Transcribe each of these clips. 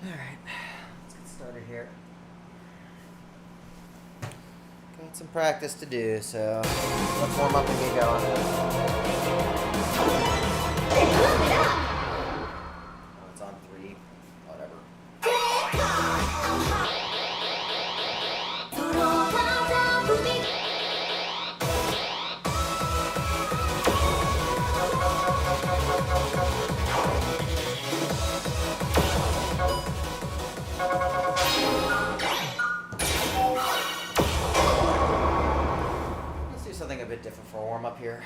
Alright, let's get started here. Got some practice to do, so let's warm up and get going. Oh, it's on 3. Whatever. Let's do something a bit different for a warm-up here.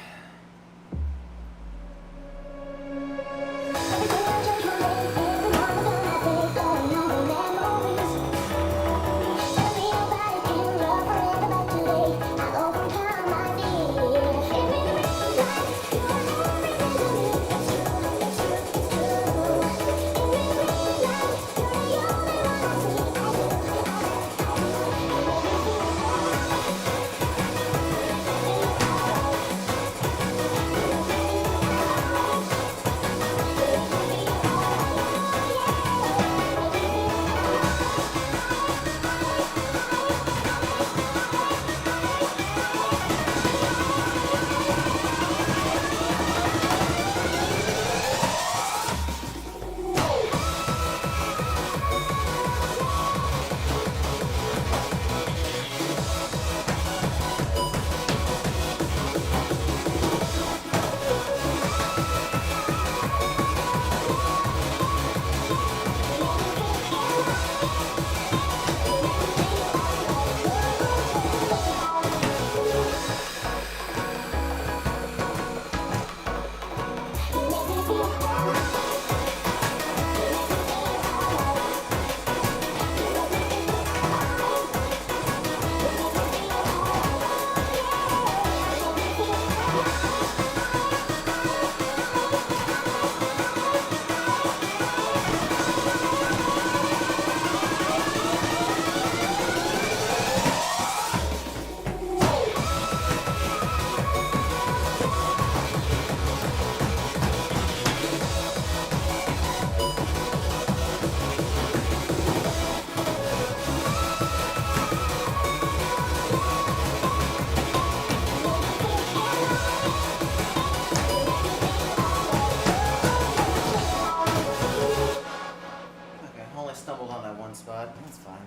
Spot. That's fine.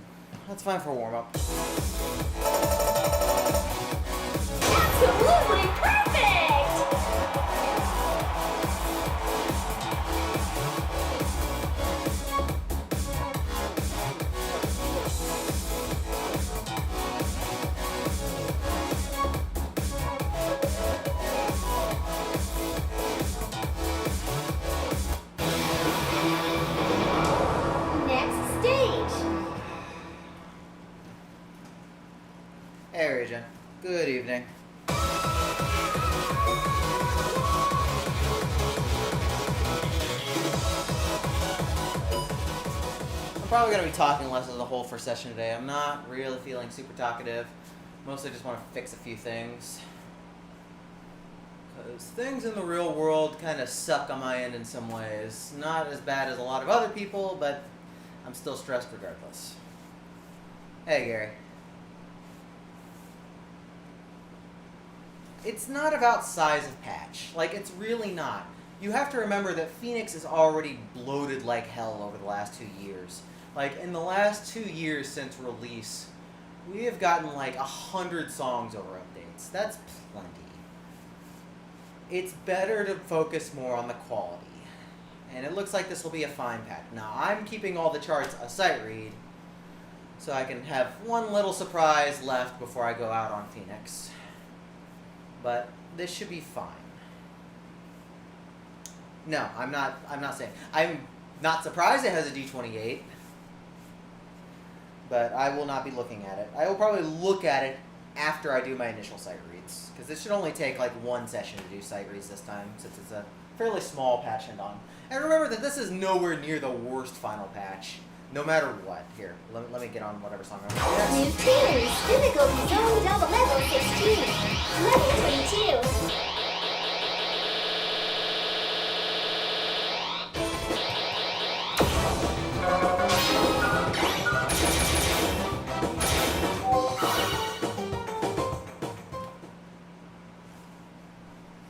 That's fine for warm up. Absolutely perfect! Good evening. I'm probably going to be talking less as a whole for session today. I'm not really feeling super talkative. Mostly just want to fix a few things. Because things in the real world kind of suck on my end in some ways. Not as bad as a lot of other people, but I'm still stressed regardless. Hey, Gary. It's not about size of patch. Like, it's really not. You have to remember that Phoenix is already bloated like hell over the last 2 years. Like, in the last 2 years since release, we have gotten like 100 songs over updates. That's plenty. It's better to focus more on the quality. And it looks like this will be a fine patch. Now, I'm keeping all the charts a sight read, so I can have one little surprise left before I go out on Phoenix. But this should be fine. No, I'm not saying. I'm not surprised it has a D28. But I will not be looking at it. I will probably look at it after I do my initial sight reads. Because this should only take like one session to do sight reads this time, since it's a fairly small patch end on. And remember that this is nowhere near the worst final patch. No matter what. Here, let me get on whatever song I'm going to do. New players, difficulty zone double level 16. Level 22.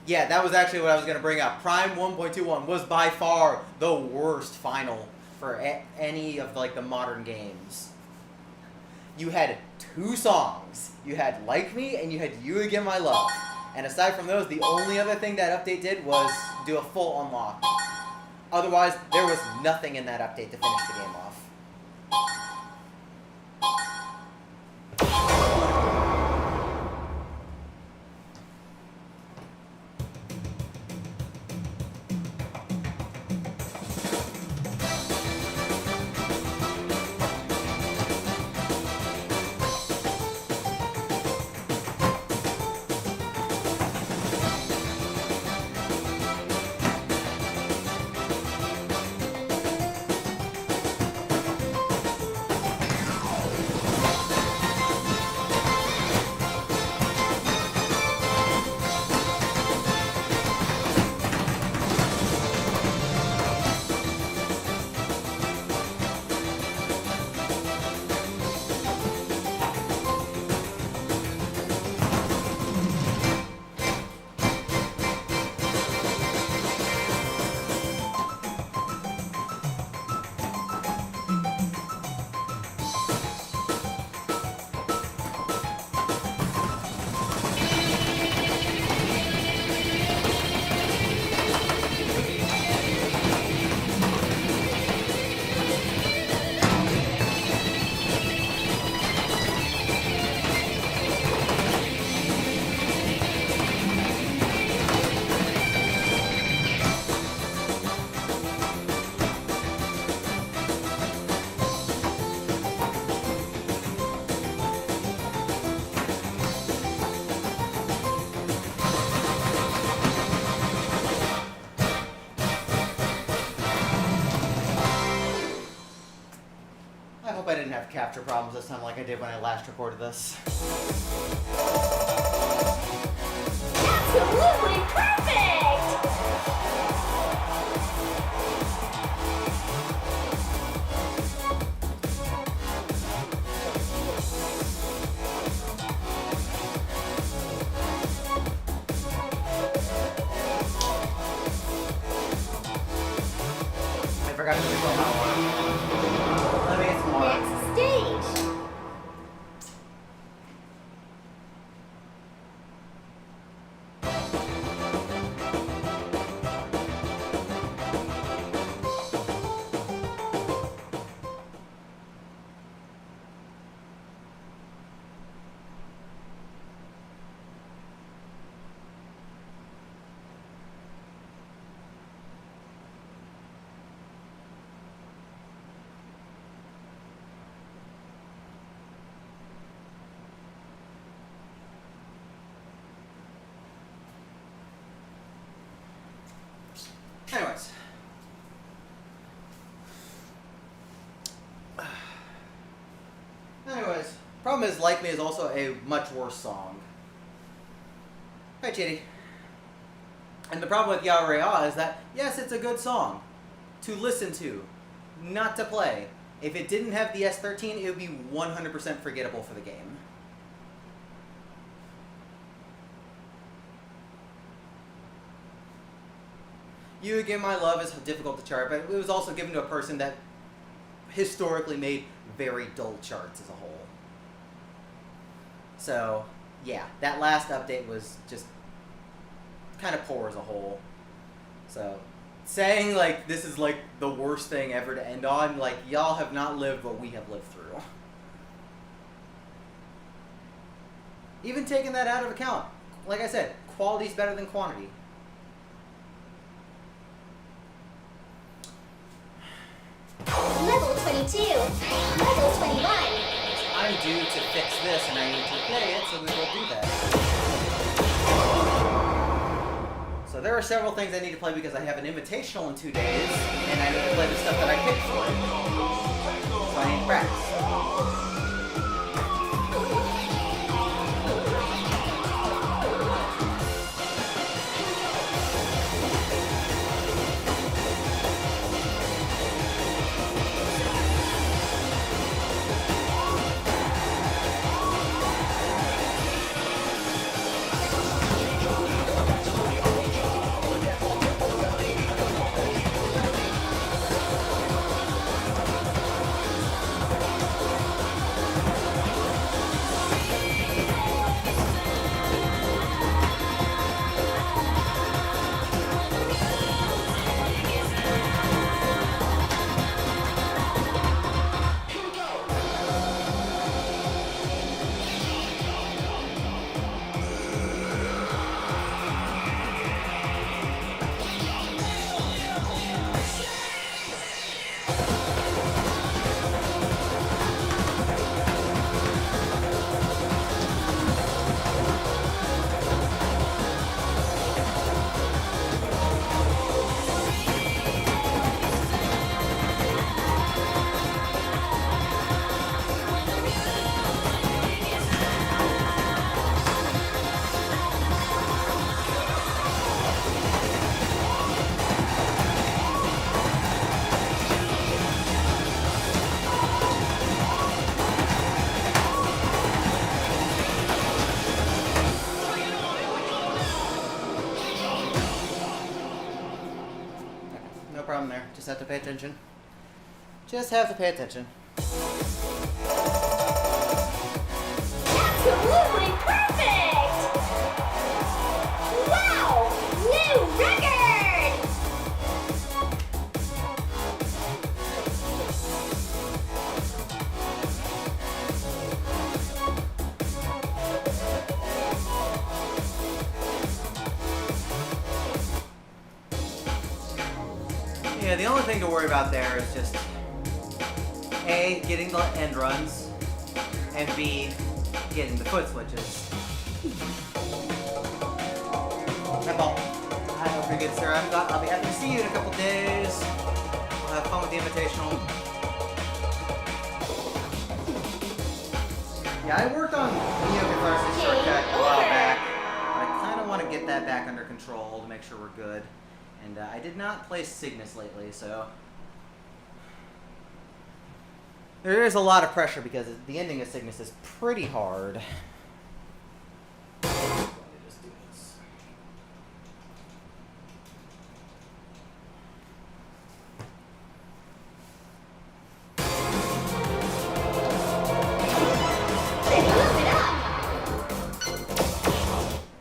Yeah, that was actually what I was going to bring up. Prime 1.21 was by far the worst final for any of like the modern games. You had 2 songs. You had Like Me and you had You Again My Love. And aside from those, the only other thing that update did was do a full unlock. Otherwise, there was nothing in that update to finish the game off. I hope I didn't have capture problems this time like I did when I last recorded this. Absolutely perfect! I forgot to do that one. Let me get some more. Next stage. Anyways. Problem is, Like Me is also a much worse song. Hi, Chitty. And the problem with Ya Re Ah is that, yes, it's a good song to listen to, not to play. If it didn't have the S13, it would be 100% forgettable for the game. You Again My Love is difficult to chart, but it was also given to a person that historically made very dull charts as a whole. So, yeah, that last update was just kind of poor as a whole. So, saying, like, this is, like, the worst thing ever to end on, like, y'all have not lived what we have lived through. Even taking that out of account, like I said, quality's better than quantity. Level 22. Level 21. I'm due to fix this and I need to play it, so we will do that. So there are several things I need to play because I have an invitational in 2 days, and I need to play the stuff that I picked for it. So I need to practice. Problem there. Just have to pay attention. Just have to pay attention. Absolutely perfect! Wow! New record! Yeah, the only thing to worry about there is just A, getting the end runs, and B, getting the foot switches. That's all. I hope you're good, sir. I'll be happy to see you in a couple days. We'll have fun with the invitational. Yeah, I worked on Neo Catharsis shortcut a while back, but I kind of want to get that back under control to make sure we're good. And I did not play Cygnus lately, so there is a lot of pressure because the ending of Cygnus is pretty hard. Let me just do this.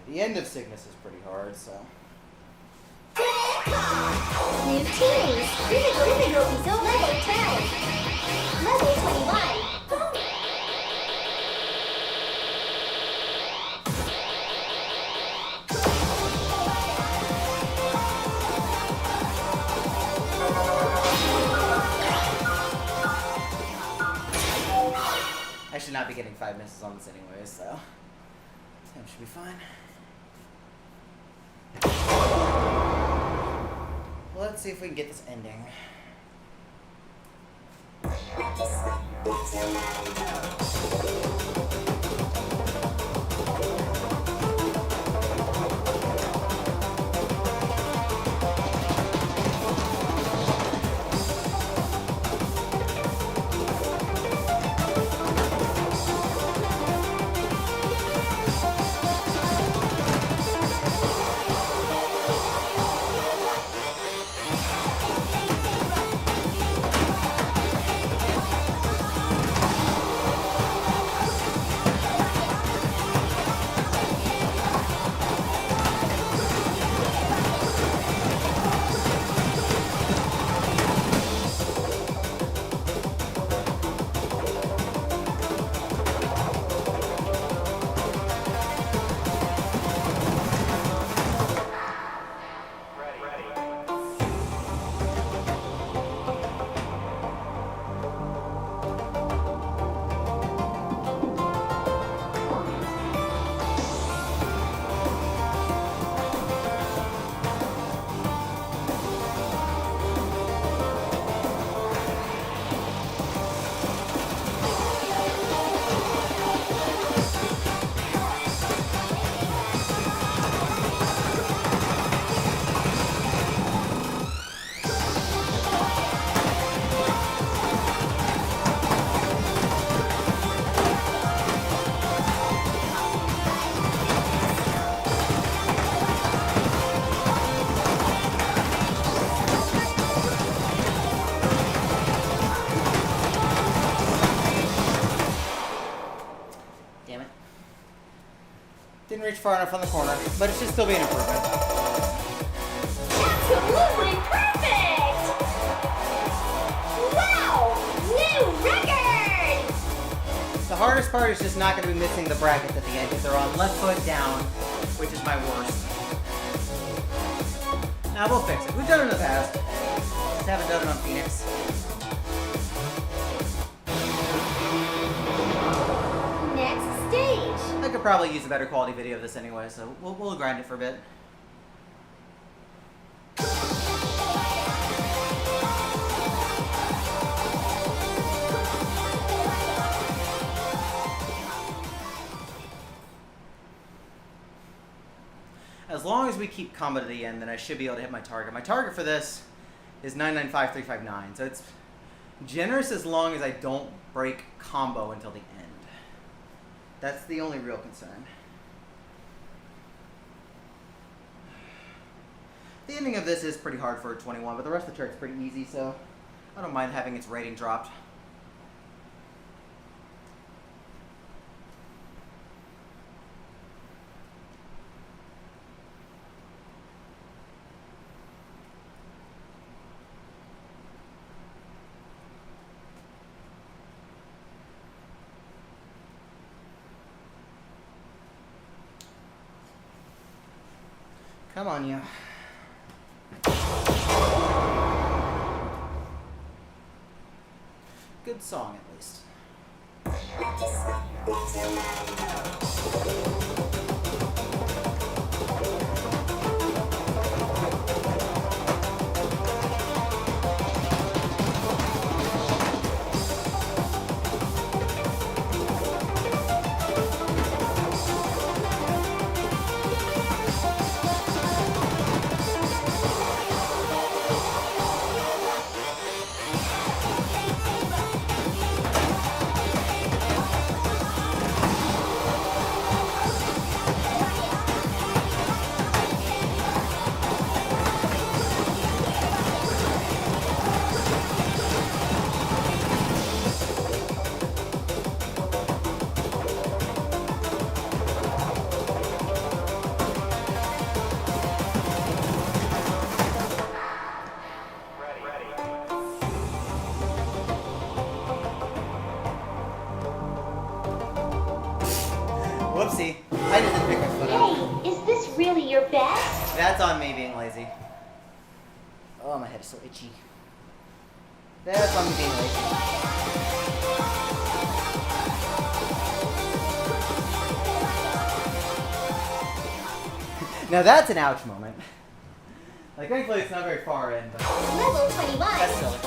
The end of Cygnus is pretty hard, so. New teams. Difficulty zone level 10. Level 21. I should not be getting 5 misses on this anyways, so that should be fine. Let's see if we can get this ending. Didn't reach far enough on the corner, but it should still be an improvement. Absolutely perfect! Wow! New record! The hardest part is just not going to be missing the brackets at the end if they're on left foot down, which is my worst. Now we'll fix it. We've done it in the past. Just haven't done it on Phoenix. Next stage. I could probably use a better quality video of this anyway, so we'll grind it for a bit. As long as we keep combo to the end, then I should be able to hit my target. My target for this is 995359, so it's generous as long as I don't break combo until the end. That's the only real concern. The ending of this is pretty hard for a 21, but the rest of the trick's pretty easy, so I don't mind having its rating dropped. Come on, you. Good song, at least. Whoopsie. I just didn't pick my foot up. Hey, is this really your best? That's on me being lazy. Oh, my head is so itchy. That's on me being lazy. Now that's an ouch moment. Like, thankfully it's not very far in, but Level 21. that's silly.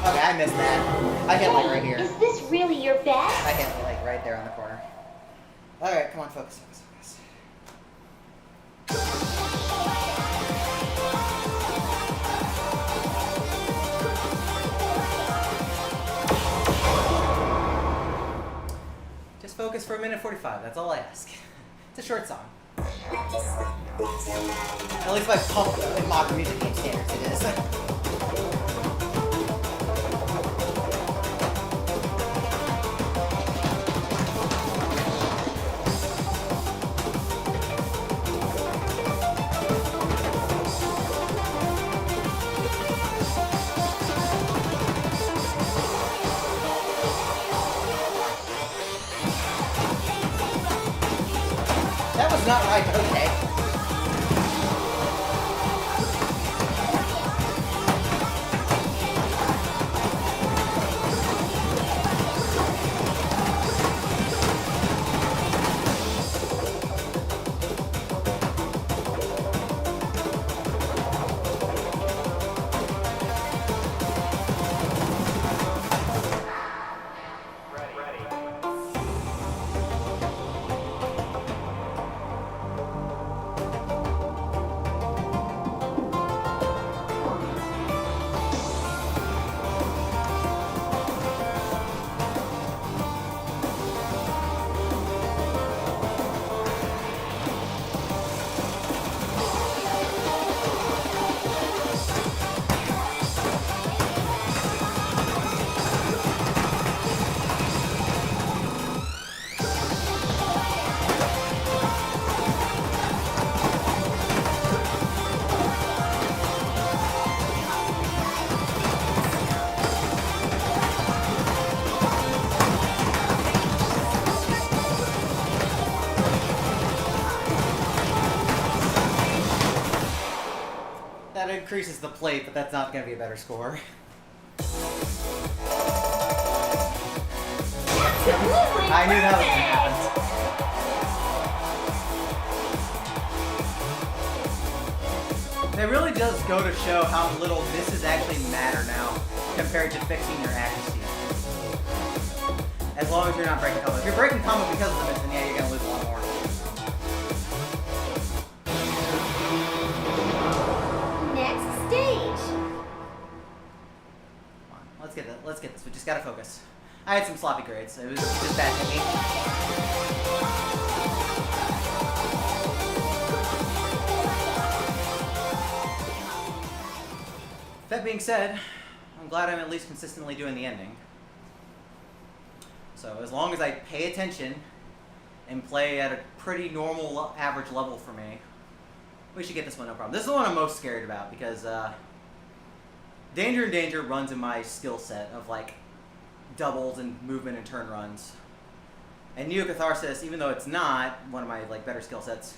Okay, I missed that. I hit like right here. Is this really your best? I hit like right there on the corner. Alright, come on, focus, focus, focus. Just focus for a minute 45, that's all I ask. It's a short song. At least by pump and modern music game standards it is. That was not right, but okay. That increases the plate, but that's not going to be a better score. I knew that was going to happen. It really does go to show how little misses actually matter now compared to fixing your accuracy. As long as you're not breaking combo. If you're breaking combo because of the miss, then yeah, you're going to lose a lot more. Next stage. Come on, let's get this. Let's get this. We just gotta focus. I had some sloppy grades, so it was just bad technique. That being said, I'm glad I'm at least consistently doing the ending. So as long as I pay attention and play at a pretty normal average level for me, we should get this one no problem. This is the one I'm most scared about because Danger and Danger runs in my skill set of like doubles and movement and turn runs. And Neo Catharsis, even though it's not one of my like better skill sets,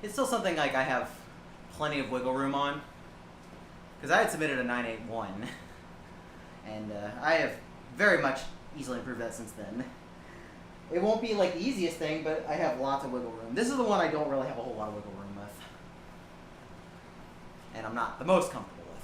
it's still something like I have plenty of wiggle room on. Because I had submitted a 981, and I have very much easily improved that since then. It won't be like the easiest thing, but I have lots of wiggle room. This is the one I don't really have a whole lot of wiggle room with. and I'm not the most comfortable with.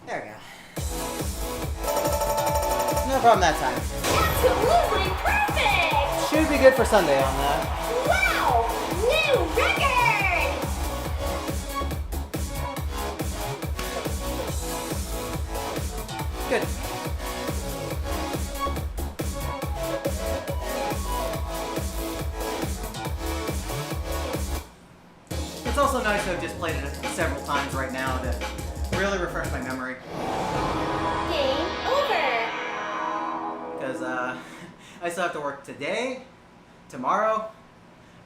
There we go. No problem that time. Absolutely perfect! Should be good for Sunday on that. Wow! New record! Good. It's also nice to have just played it several times right now to really refresh my memory. Game over! Because I still have to work today, tomorrow,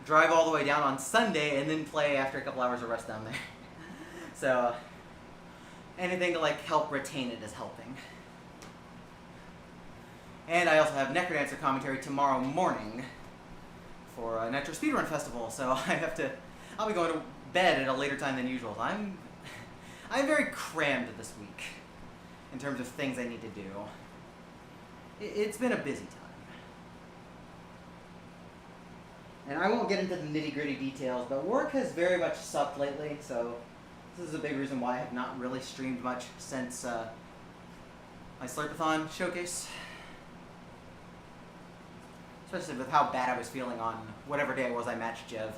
drive all the way down on Sunday, and then play after a couple hours of rest down there. So anything to like help retain it is helping. And I also have Necrodancer commentary tomorrow morning for a Nitro Speedrun Festival, so I'll be going to bed at a later time than usual. I'm very crammed this week in terms of things I need to do. It's been a busy time. And I won't get into the nitty-gritty details, but work has very much sucked lately, so this is a big reason why I have not really streamed much since my Slurpathon showcase. Especially with how bad I was feeling on whatever day it was I matched Jev.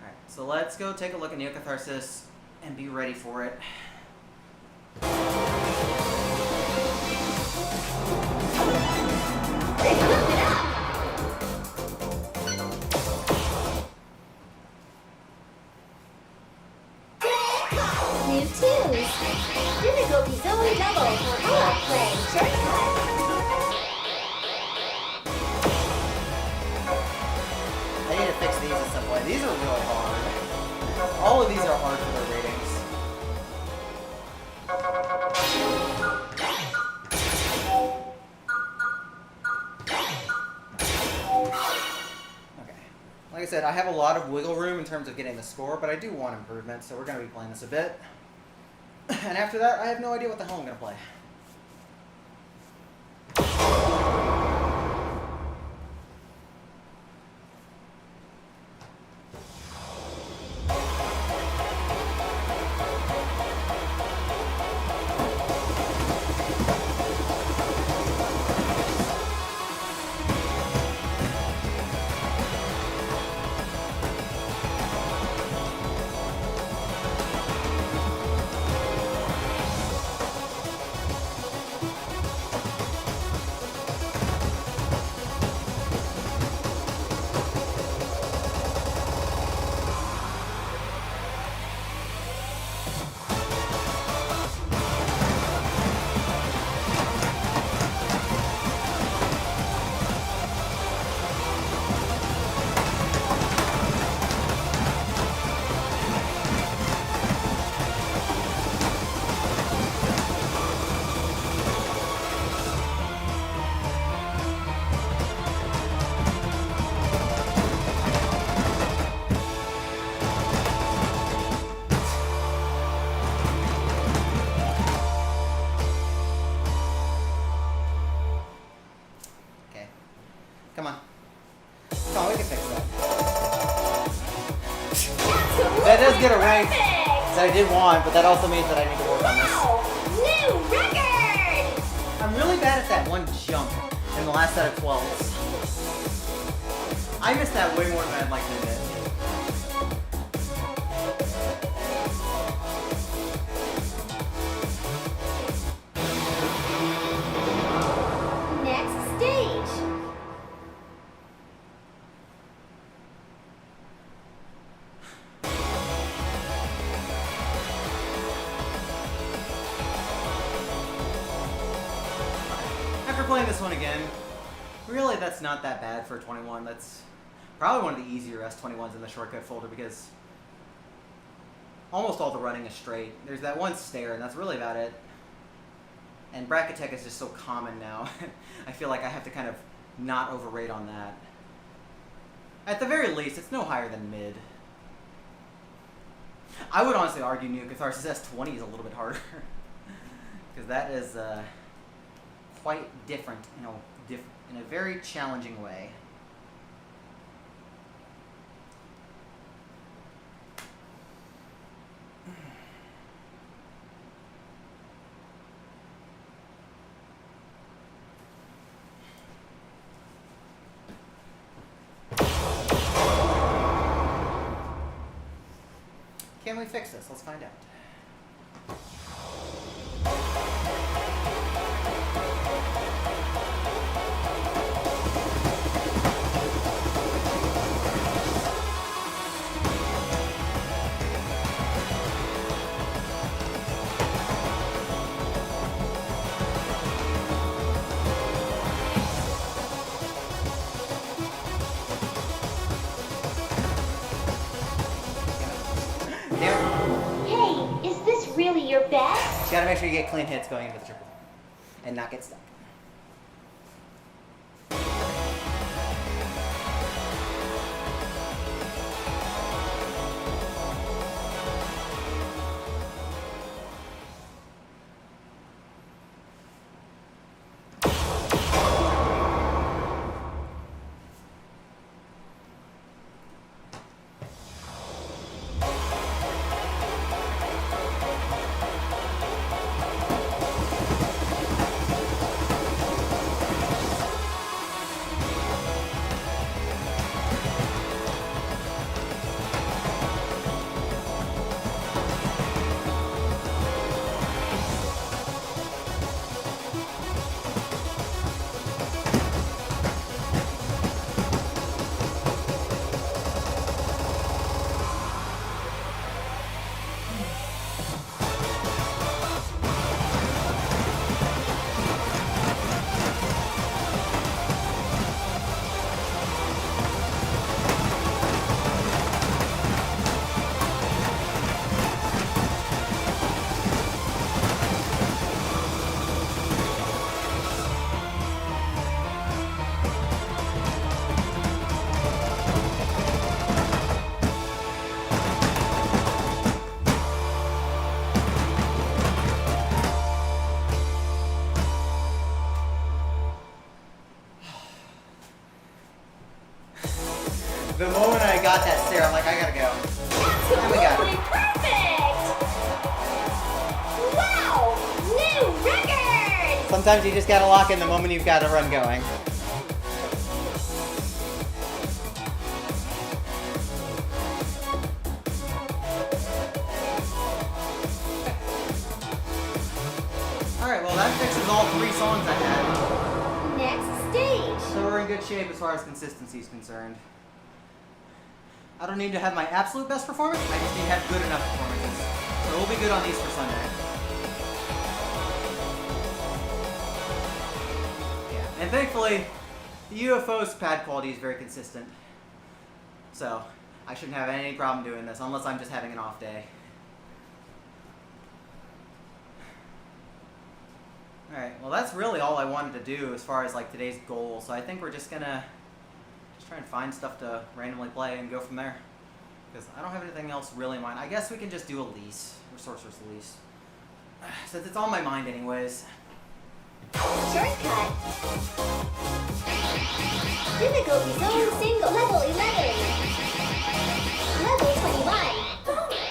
Alright, so let's go take a look at Neocatharsis and be ready for it. They hooked it up! New twos! Difficulty zone double for co-op play. Shortcut! I need to fix these in some way. These are really hard. All of these are hard for their ratings. Okay. Like I said, I have a lot of wiggle room in terms of getting the score, but I do want improvement, so we're going to be playing this a bit. And after that, I have no idea what the hell I'm going to play. does get a rank Perfect! that I did want, but that also means that I need to work on this. Wow! New record! I'm really bad at that one jump in the last set of 12s. I missed that way more than I'd like to admit. Next stage. After playing this one again, really that's not that bad for 21. That's probably one of the easier S21s in the shortcut folder because almost all the running is straight. There's that one stair, and that's really about it. And bracket tech is just so common now. I feel like I have to kind of not overrate on that. At the very least, it's no higher than mid. I would honestly argue New Catharsis S20 is a little bit harder. Because that is quite different in a very challenging way. Can we fix this? Let's find out. Hey, is this really your best? You gotta make sure you get clean hits going into the triple. And not get stuck. The moment I got that stair, I'm like, I gotta go. And we got Absolutely it. perfect! Wow! New record! Sometimes you just gotta lock in the moment you've got a run going. Alright, well that fixes all 3 songs I had. Next stage. So we're in good shape as far as consistency is concerned. I don't need to have my absolute best performance, I just need to have good enough performances. So we'll be good on these for Sunday. Yeah, and thankfully, the UFO's pad quality is very consistent. So, I shouldn't have any problem doing this, unless I'm just having an off day. Alright, well that's really all I wanted to do as far as like today's goal, so I think we're just gonna try and find stuff to randomly play and go from there. Because I don't have anything else really in mind. I guess we can just do a lease, or Sorcerer's Lease. Since it's on my mind anyways. Shortcut. Difficulty zone single. Level 11. Level 21.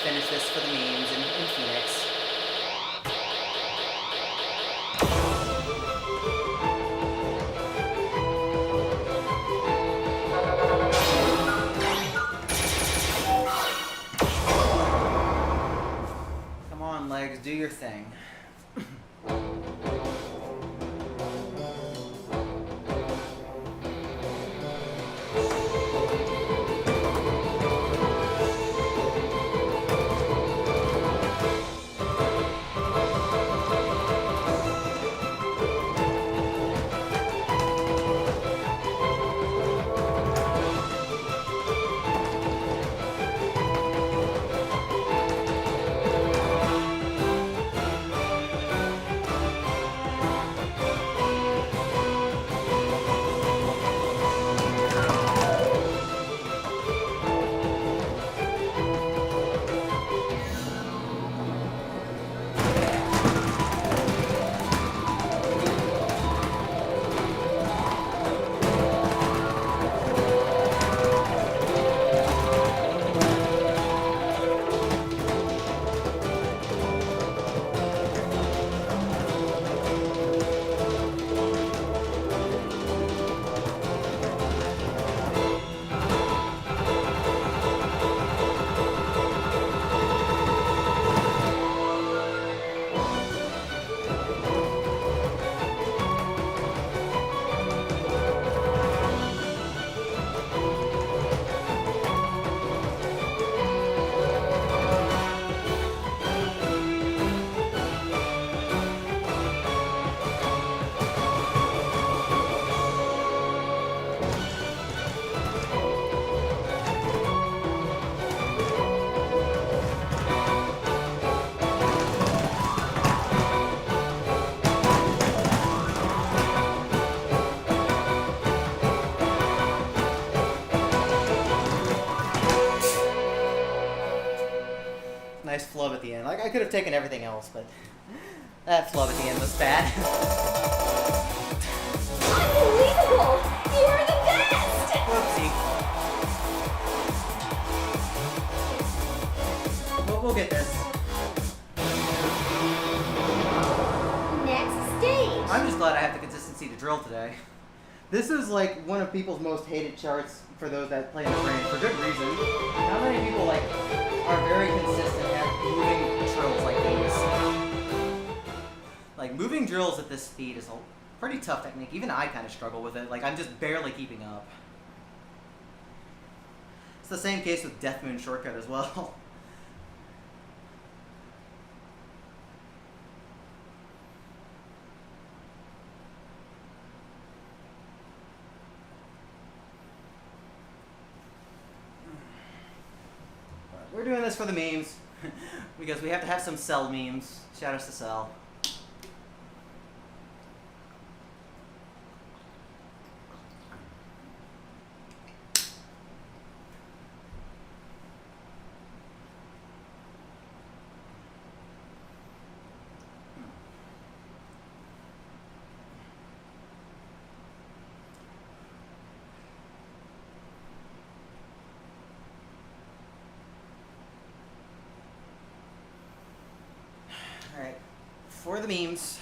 finish this for the memes in Phoenix. Come on, legs, do your thing. Nice flub at the end. Like, I could have taken everything else, but that flub at the end was bad. Unbelievable! You are the best! Whoopsie. We'll get this. Next stage. I'm just glad I have the consistency to drill today. This is like one of people's most hated charts for those that play in the range, for good reason. How many people like are very consistent at moving drills like these? Like moving drills at this speed is a pretty tough technique. Even I kind of struggle with it. Like I'm just barely keeping up. It's the same case with Death Moon Shortcut as well. We're doing this for the memes, because we have to have some Cell memes. Shout outs to Cell. Alright, for the memes.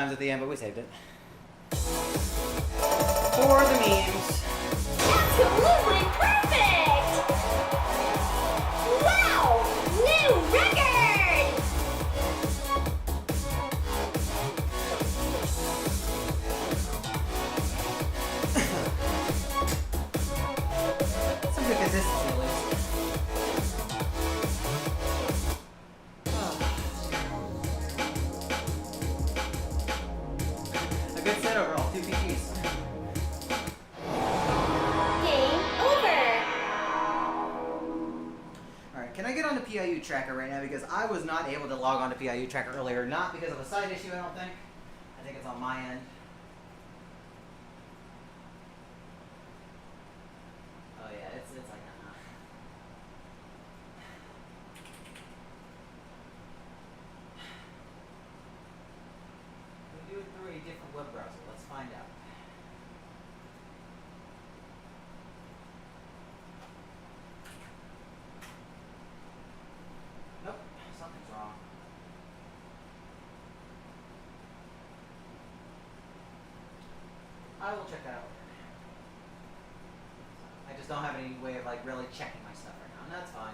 times at the end, but we saved it. For the memes. Absolutely perfect! Wow! New record! Some good consistency at least. A good set overall, 2 PGs. Game over! Alright, can I get on the PIU tracker right now? Because I was not able to log on to PIU tracker earlier. Not because of a side issue, I don't think. I think it's on my end. Oh yeah, it's like that. We do it through a different web browser. Let's find out. Nope, something's wrong. I will check that out later. I just don't have any way of like really checking my stuff right now, and that's fine.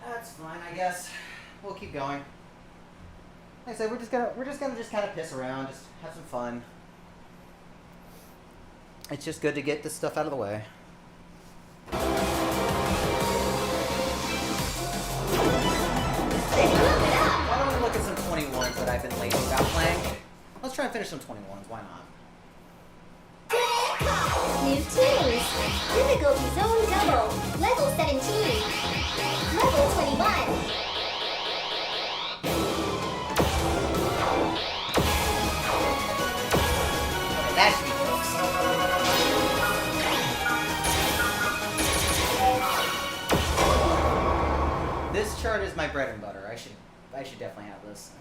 That's fine, I guess. We'll keep going. Like I said, we're just gonna kind of piss around, just have some fun. It's just good to get this stuff out of the way. Why don't we look at some 21s that I've been lazy about playing? Let's try and finish some 21s. Why not? New teams. Difficulty zone double. Level 17. Level 21. Okay, that should be fixed. This chart is my bread and butter. I should definitely have this.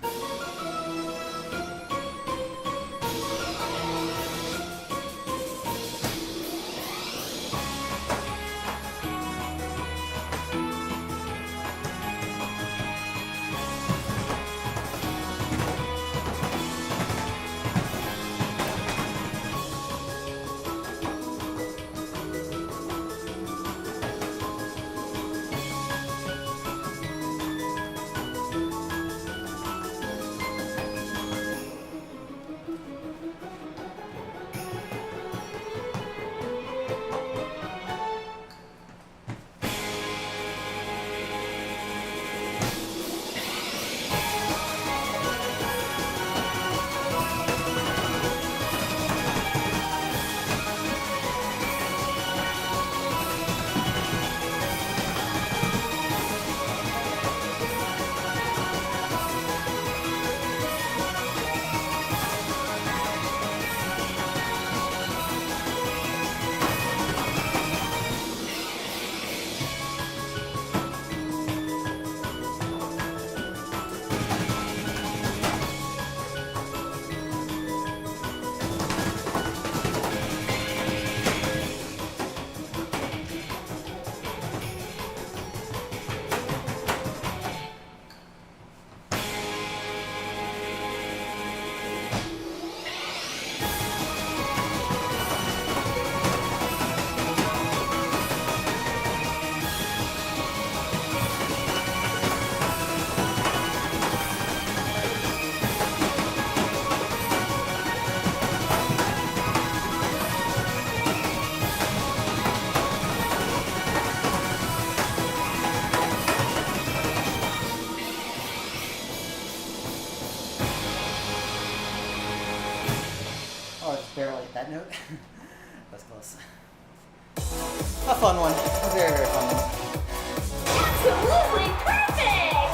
Barely hit that note. That's close. A fun one. A very, very fun one. Absolutely perfect!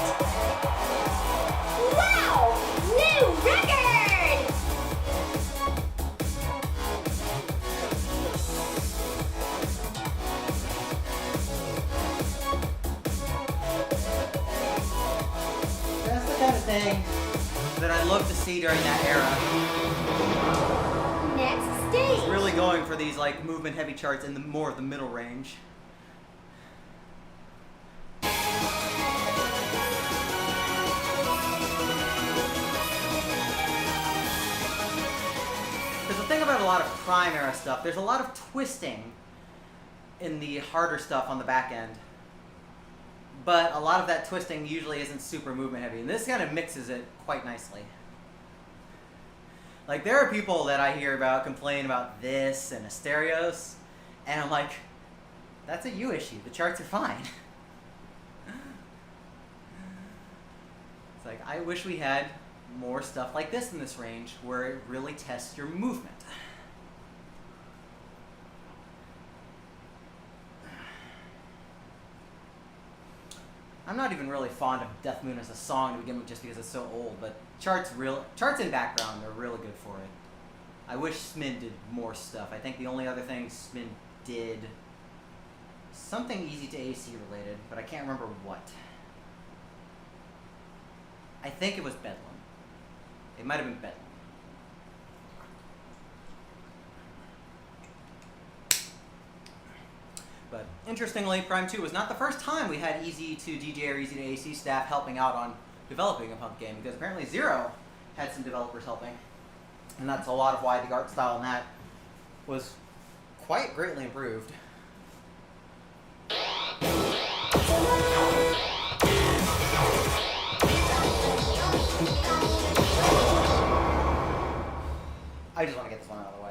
Wow! New record! That's the kind of thing that I love to see during that era. Next stage. Really going for these like movement heavy charts in the more of the middle range. a lot of Prime era stuff. There's a lot of twisting in the harder stuff on the back end. But a lot of that twisting usually isn't super movement heavy. And this kind of mixes it quite nicely. Like, there are people that I hear about complain about this and Asterios. And I'm like, that's a you issue. The charts are fine. It's like, I wish we had more stuff like this in this range where it really tests your movement. I'm not even really fond of Death Moon as a song to begin with just because it's so old, but charts in background are really good for it. I wish Smin did more stuff. I think the only other thing Smin did something easy to AC related, but I can't remember what. I think it was Bedlam. It might have been Bedlam. But interestingly, Prime 2 was not the first time we had easy to DJ or easy to AC staff helping out on developing a punk game, because apparently Zero had some developers helping. And that's a lot of why the art style in that was quite greatly improved. I just want to get this one out of the way.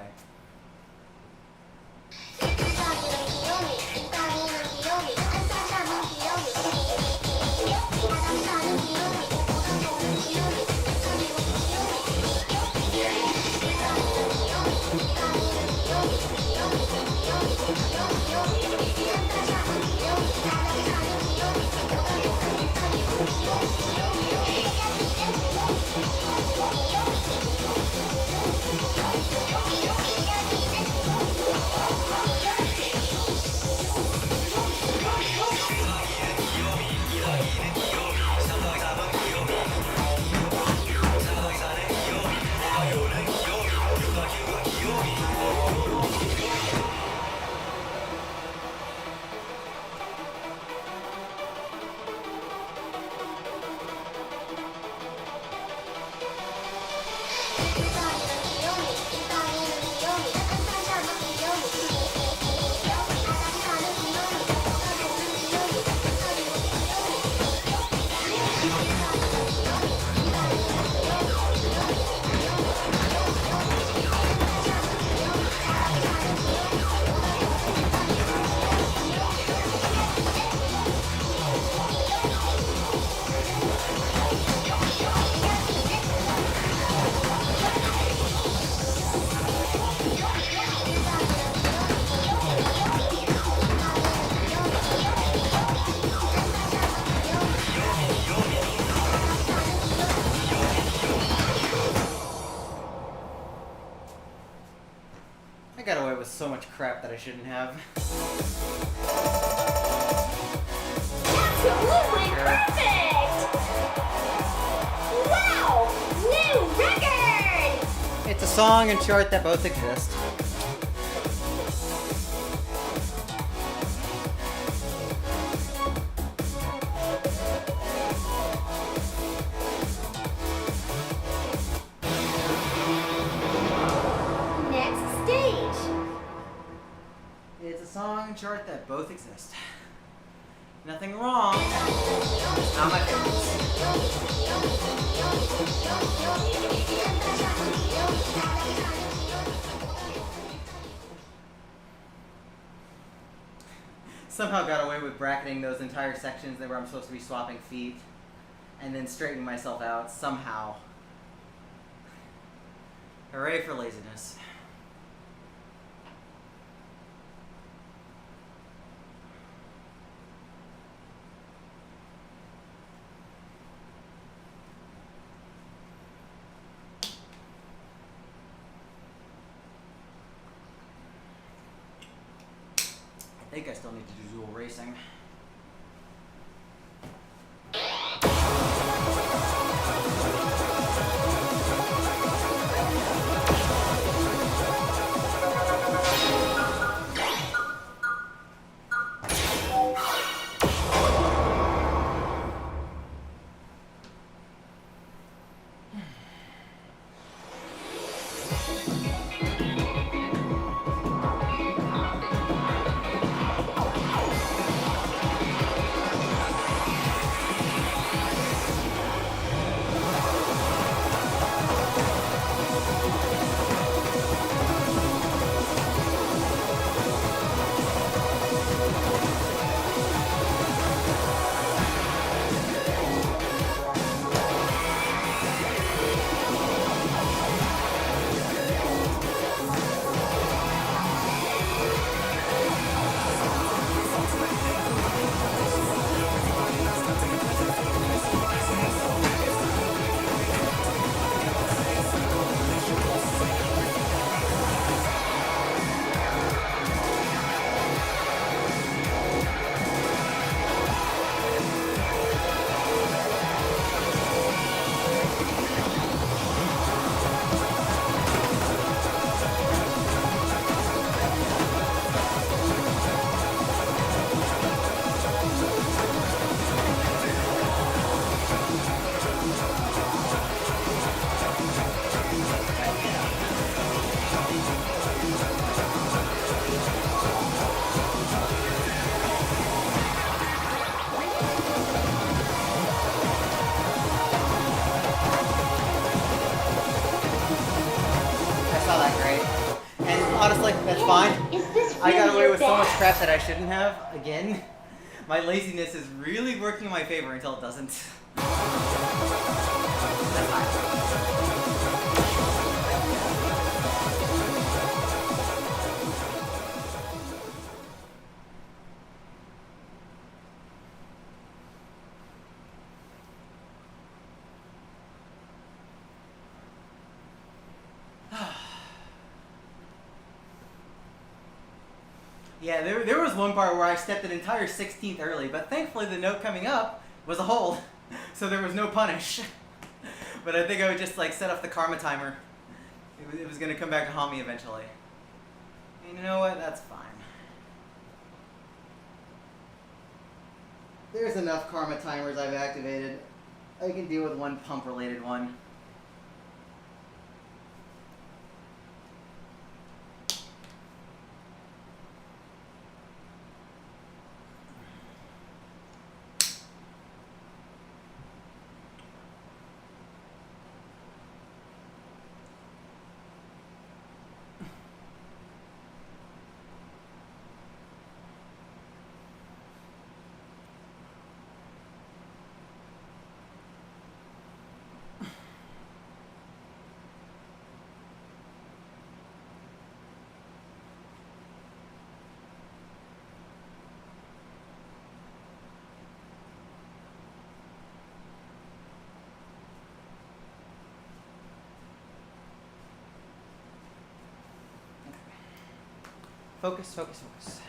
I got away with so much crap that I shouldn't have. Absolutely perfect! Wow! New record! It's a song and chart that both exist. Next stage. It's a song and chart that both exist. Nothing wrong. Not my favorites. Somehow got away with bracketing those entire sections where I'm supposed to be swapping feet and then straightening myself out somehow. Hooray for laziness. I think I still need to do dual racing. fine. Is this I got really away your with so much bag? crap that I shouldn't have. Again, my laziness is really working in my favor until it doesn't. That's fine. Yeah, there was one part where I stepped an entire 16th early, but thankfully the note coming up was a hold, so there was no punish. But I think I would just like set off the karma timer. It was gonna come back to haunt me eventually. And you know what? That's fine. There's enough karma timers I've activated. I can deal with one pump related one. Focus, focus, focus.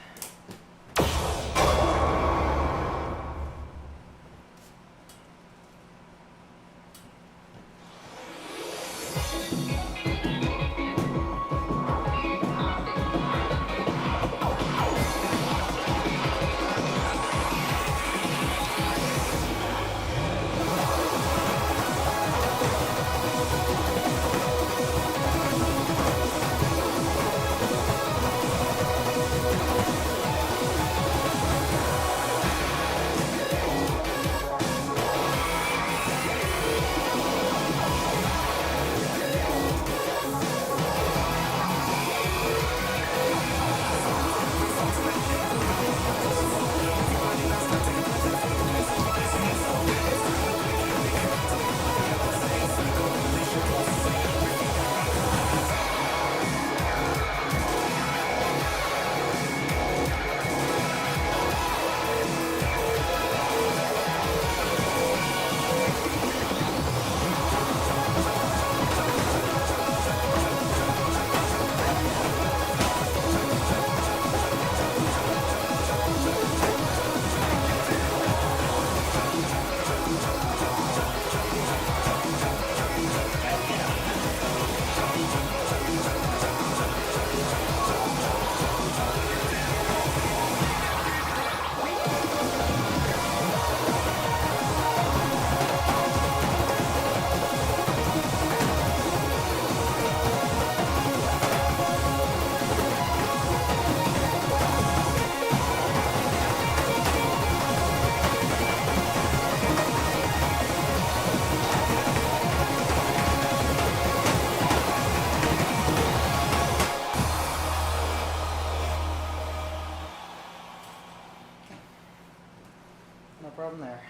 No problem there.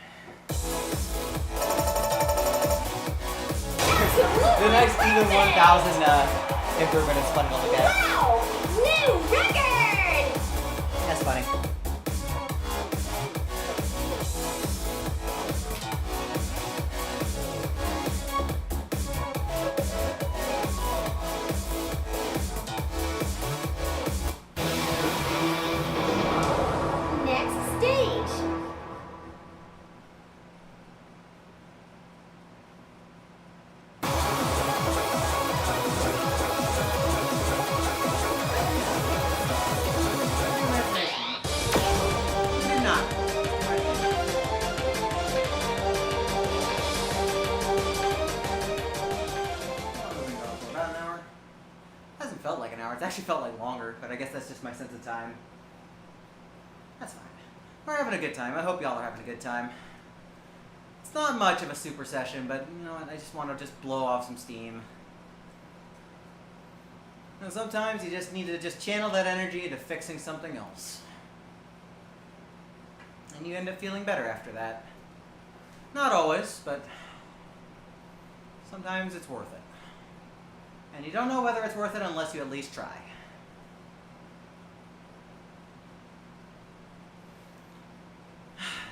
The next even 1,000 improvement is fun to look at. Wow! New record! That's funny. Next stage. Did not. About an hour. Hasn't felt like an hour. It's actually felt like longer, but I guess that's just my sense of time. That's fine. We're having a good time. I hope y'all are having a good time. It's not much of a super session, but you know what? I just want to just blow off some steam. And sometimes you just need to just channel that energy into fixing something else. And you end up feeling better after that. Not always, but sometimes it's worth it. And you don't know whether it's worth it unless you at least try.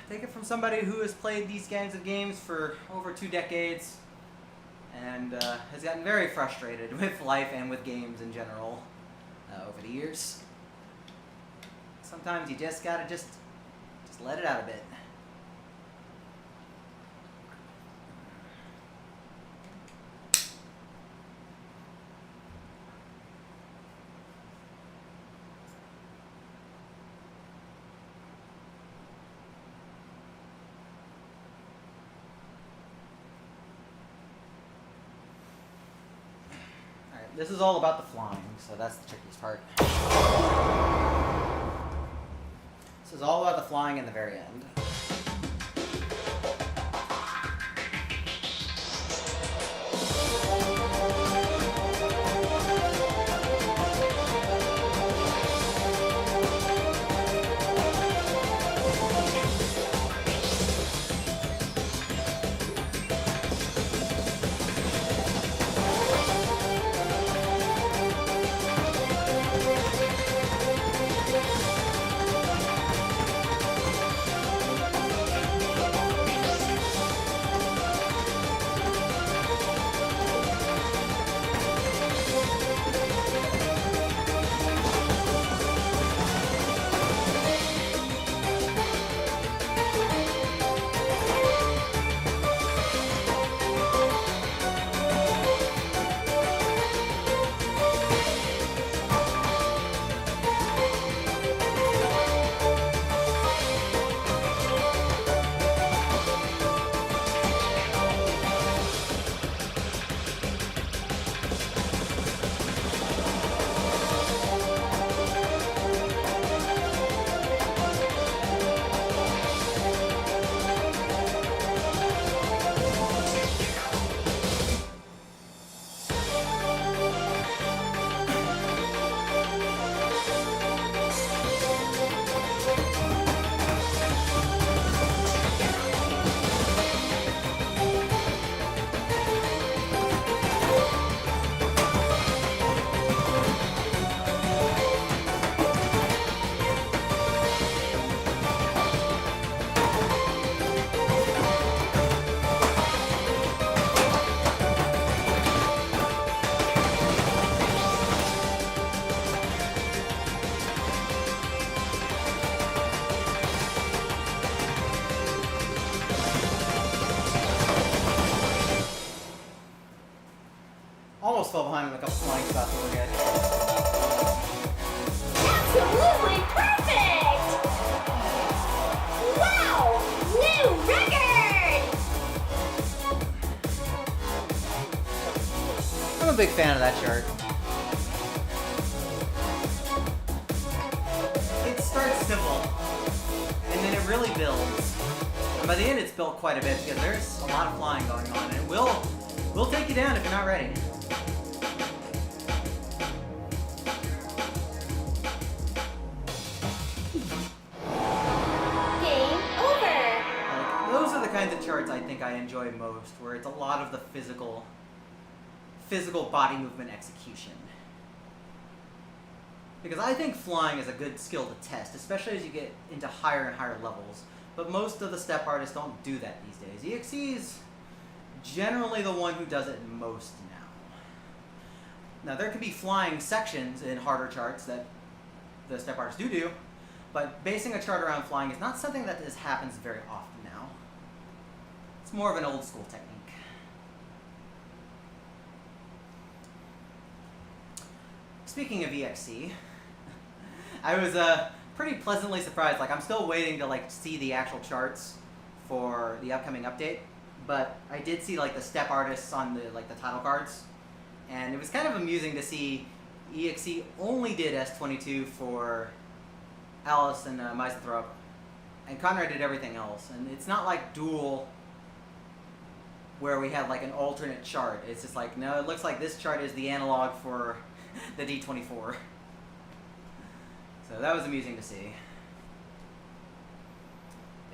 Take it from somebody who has played these kinds of games for over 2 decades and has gotten very frustrated with life and with games in general over the years. Sometimes you just gotta just let it out a bit. This is all about the flying, so that's the trickiest part. This is all about the flying in the very end. Almost fell behind with a couple flying spots over good. Absolutely perfect! Wow! New record! I'm a big fan of that chart. It starts simple, and then it really builds. And by the end, it's built quite a bit because there's a lot of flying going on, and we'll take you down if you're not ready. Game over! Like, those are the kinds of charts I think I enjoy most, where it's a lot of the physical body movement execution. Because I think flying is a good skill to test, especially as you get into higher and higher levels. But most of the step artists don't do that these days. EXE's generally the one who does it most now. Now there can be flying sections in harder charts that the step artists do, but basing a chart around flying is not something that happens very often now. It's more of an old school technique. Speaking of EXE, I was pretty pleasantly surprised. Like, I'm still waiting to see the actual charts for the upcoming update, but I did see the step artists on the title cards, and it was kind of amusing to see EXE only did S22 for Alice and Misanthrope, and Conrad did everything else. And it's not like Duel, where we had an alternate chart. It's just no, it looks like this chart is the analog for the D24. So that was amusing to see.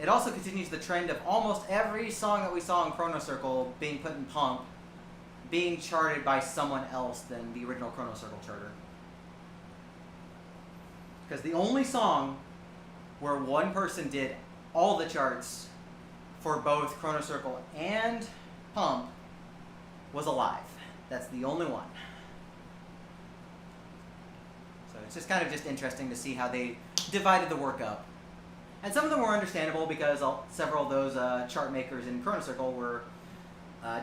It also continues the trend of almost every song that we saw in Chrono Circle being put in Pump being charted by someone else than the original Chrono Circle charter. Because the only song where one person did all the charts for both Chrono Circle and Pump was Alive. That's the only one. So it's just kind of just interesting to see how they divided the work up. And some of them were understandable because several of those chart makers in Chrono Circle were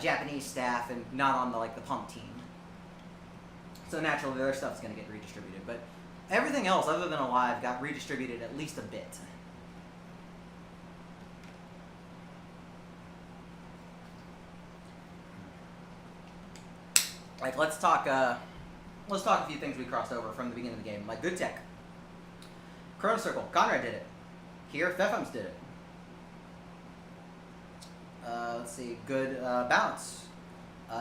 Japanese staff and not on the Pump team. So naturally their stuff's going to get redistributed. But everything else other than Alive got redistributed at least a bit. Like let's talk a few things we crossed over from the beginning of the game. Like good tech. Chrono Circle, Conrad did it. Here, Fefums did it. Let's see, good bounce.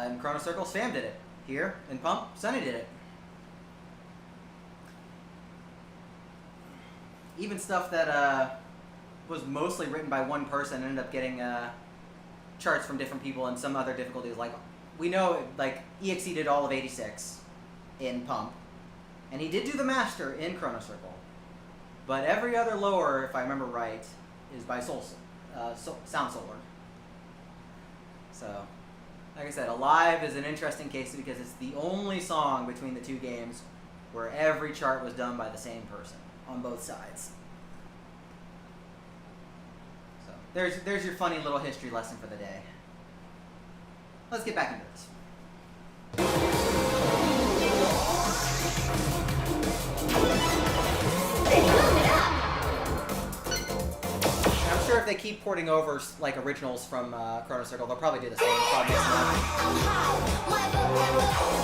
In Chrono Circle, Sam did it. Here, in Pump, Sunny did it. Even stuff that was mostly written by one person ended up getting charts from different people and some other difficulties. Like, we know, EXE did all of 86 in Pump, and he did do the Master in Chrono Circle. But every other lower, if I remember right, is by Sound Solar. So, like I said, Alive is an interesting case because it's the only song between the two games where every chart was done by the same person on both sides. So, there's your funny little history lesson for the day. Let's get back into this. I'm sure if they keep porting over originals from Chrono Circle, they'll probably do the same.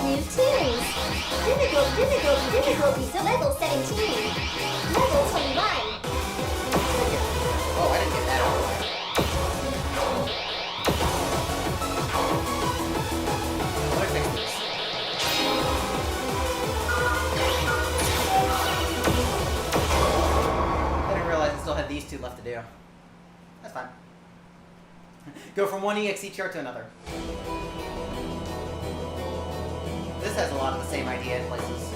New tunes. Difficulty, so level 17. Level 21. Oh, I didn't get that all the way. Let me fix this. I didn't realize I still had these two left to do. That's fine. Go from one EXE chart to another. This has a lot of the same idea in places.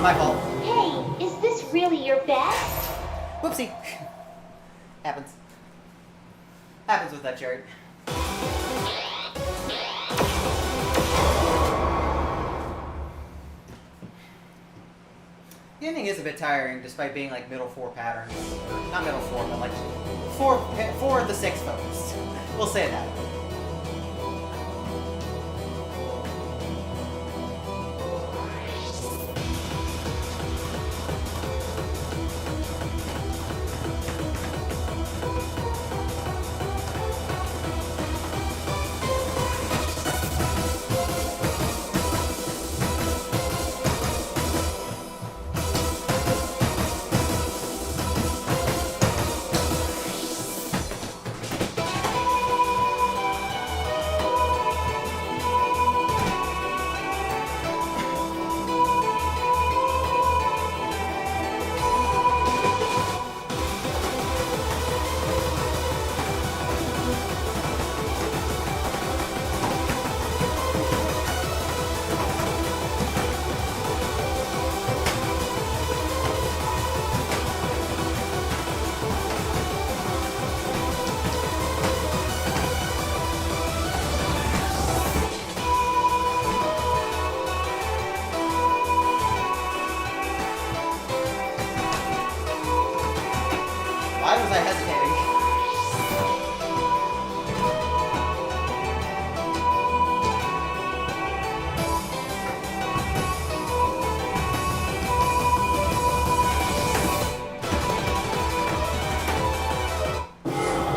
My fault. Hey, is this really your best? Whoopsie. Happens. Happens with that chart. The ending is a bit tiring, despite being middle four patterns. Not middle four, but four of the 6 focused. We'll say that. Why was I hesitating?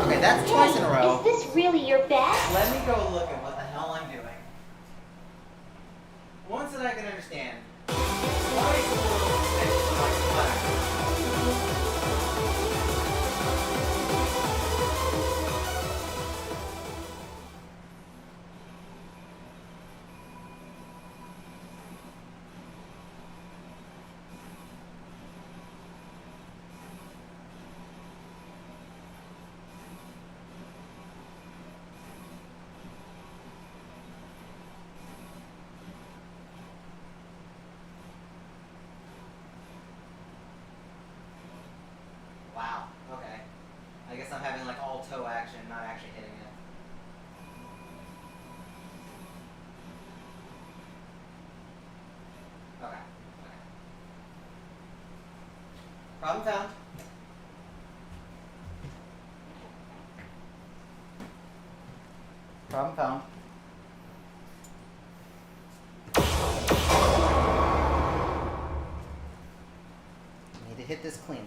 Okay, that's twice in a row. Is this really your best? Let me go look at what the hell I'm doing. Once that I can understand. Why is the little extension like flat? Wow, okay. I guess I'm having like all toe action, not actually hitting it. Okay, okay. Problem found. Problem found. Need to hit this cleanly.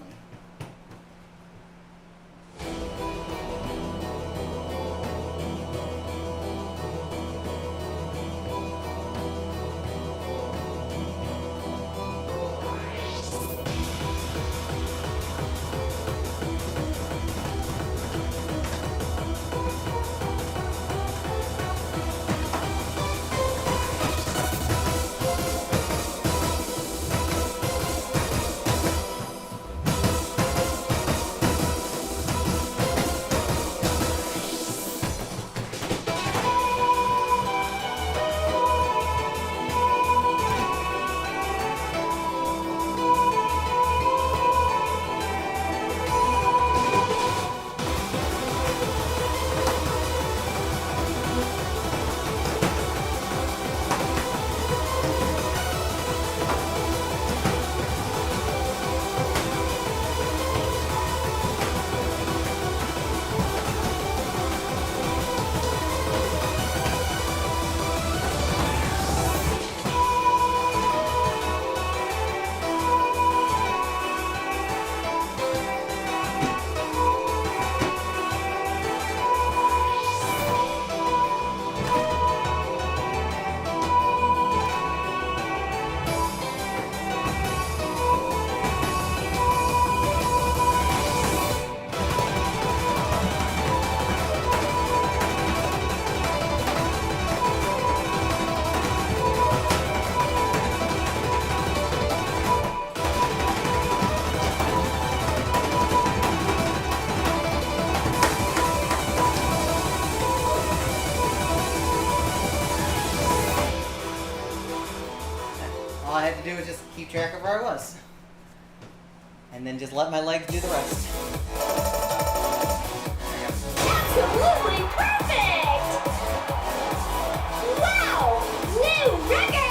All I had to do was just keep track of where I was. And then just let my legs do the rest. Absolutely perfect! Wow! New record!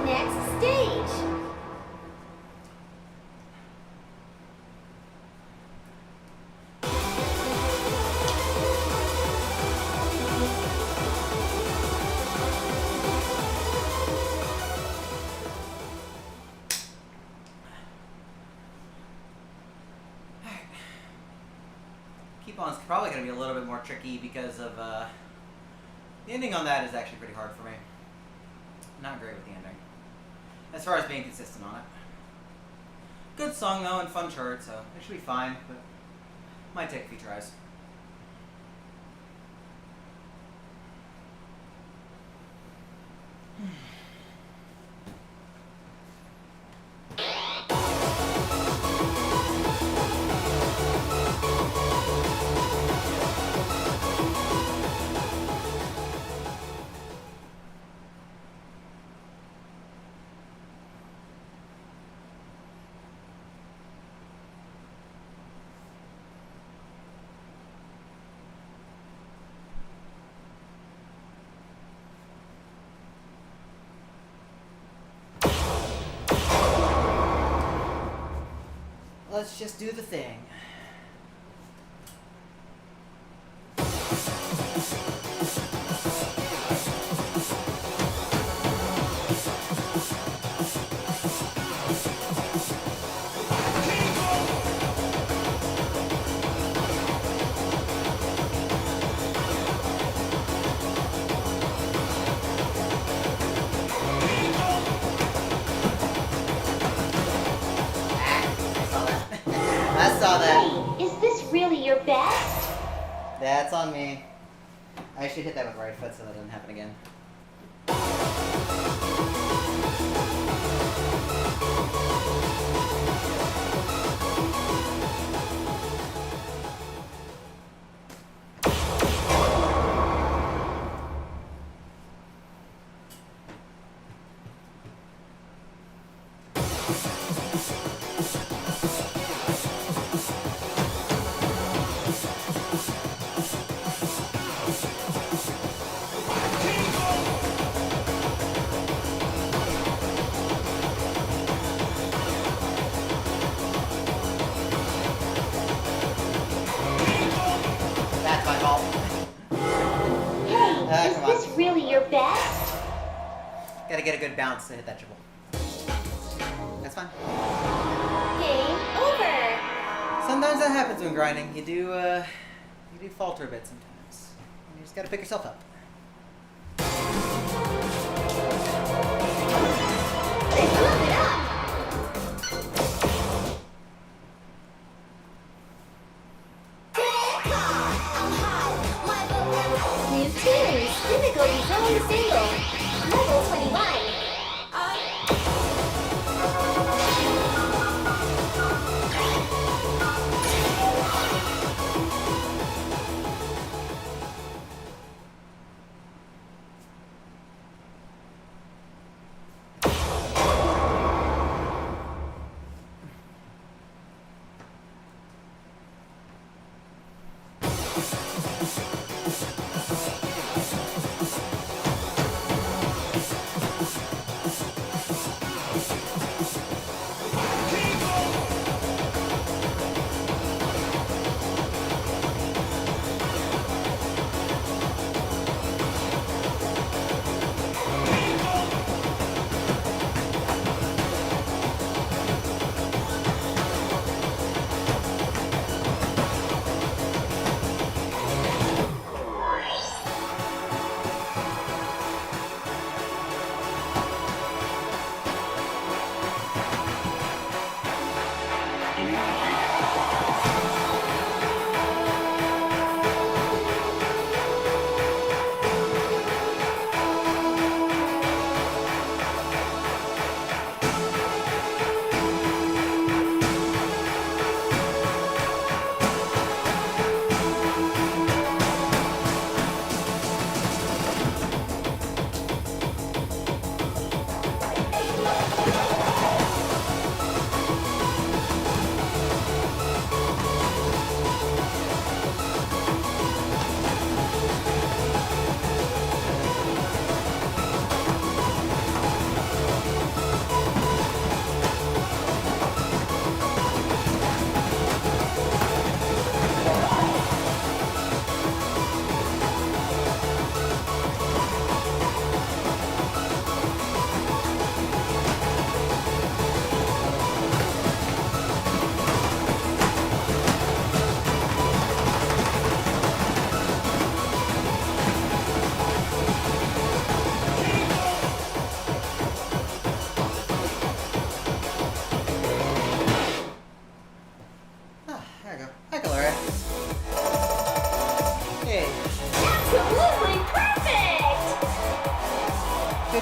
Next stage. Keep on's probably going to be a little bit more tricky because of the ending on that is actually pretty hard for me. Not great with the ending. As far as being consistent on it. Good song though and fun chart, so it should be fine, but might take a few tries. let's just do the thing. I saw that. Hey, is this really your best? That's on me. I should hit that with right foot so that doesn't happen again. That's my fault. Hey, is come on. this really your best? Gotta get a good bounce to hit that triple. That's fine. Game over. Sometimes that happens when grinding. You do falter a bit sometimes. You just gotta pick yourself up. Let's look it up. New tunes. Difficulty zone single. Level 21.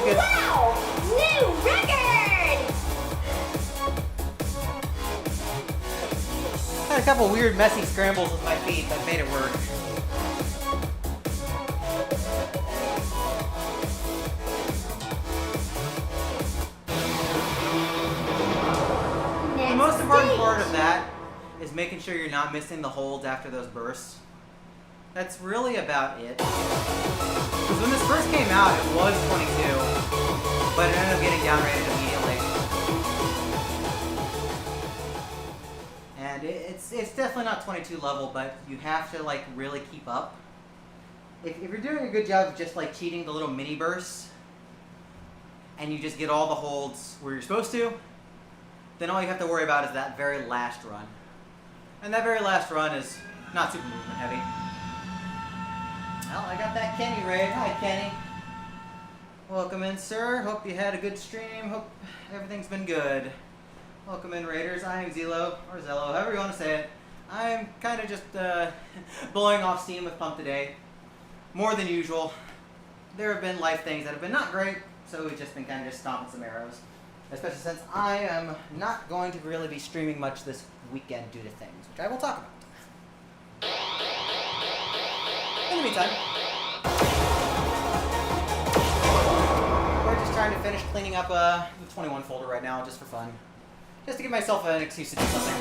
good. Wow! New record! Had a couple weird, messy scrambles with my feet, but made it work. The most important part of that is making sure you're not missing the holds after those bursts. That's really about it. Because when this first came out, it was 22, but it ended up getting downrated immediately. it's definitely not 22 level, but you have to like really keep up. If you're doing a good job of just like cheating the little mini bursts, and you just get all the holds where you're supposed to, then all you have to worry about is that very last run. And that very last run is not super movement heavy. Well, I got that Kenny raid. Hi, Kenny. Welcome in, sir. Hope you had a good stream. Hope everything's been good. Welcome in, Raiders. I am Zelo, or Zello, however you want to say it. I'm kind of just blowing off steam with Pump today. More than usual. There have been life things that have been not great, so we've just been kind of just stomping some arrows. Especially since I am not going to really be streaming much this weekend due to things, which I will talk about. In the meantime, we're just trying to finish cleaning up the 21 folder right now, just for fun. Just to give myself an excuse to do something.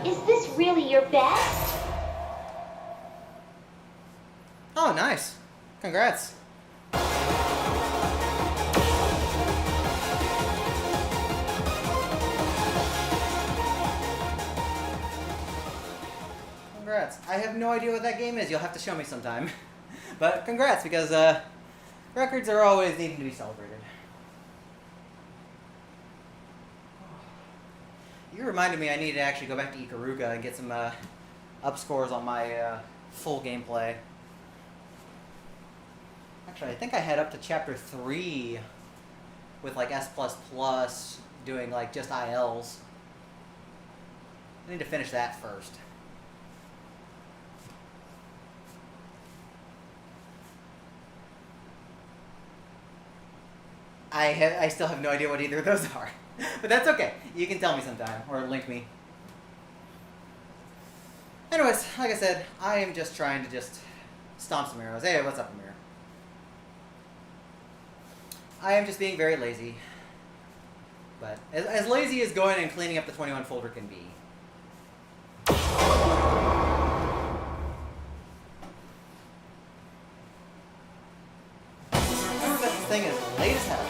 Is this really your best? Oh, nice. Congrats. Congrats. I have no idea what that game is. You'll have to show me sometime. But congrats, because records are always needing to be celebrated. You reminded me I need to actually go back to Ikaruga and get some up scores on my full gameplay. Actually, I think I had up to chapter 3 with like S++ doing like just ILs. I need to finish that first. I still have no idea what either of those are. But that's okay. You can tell me sometime, or link me. Anyways, like I said, I am just trying to just stomp some arrows. Hey, what's up, Amir? I am just being very lazy. But as lazy as going and cleaning up the 21 folder can be. Remember that this thing is late as hell.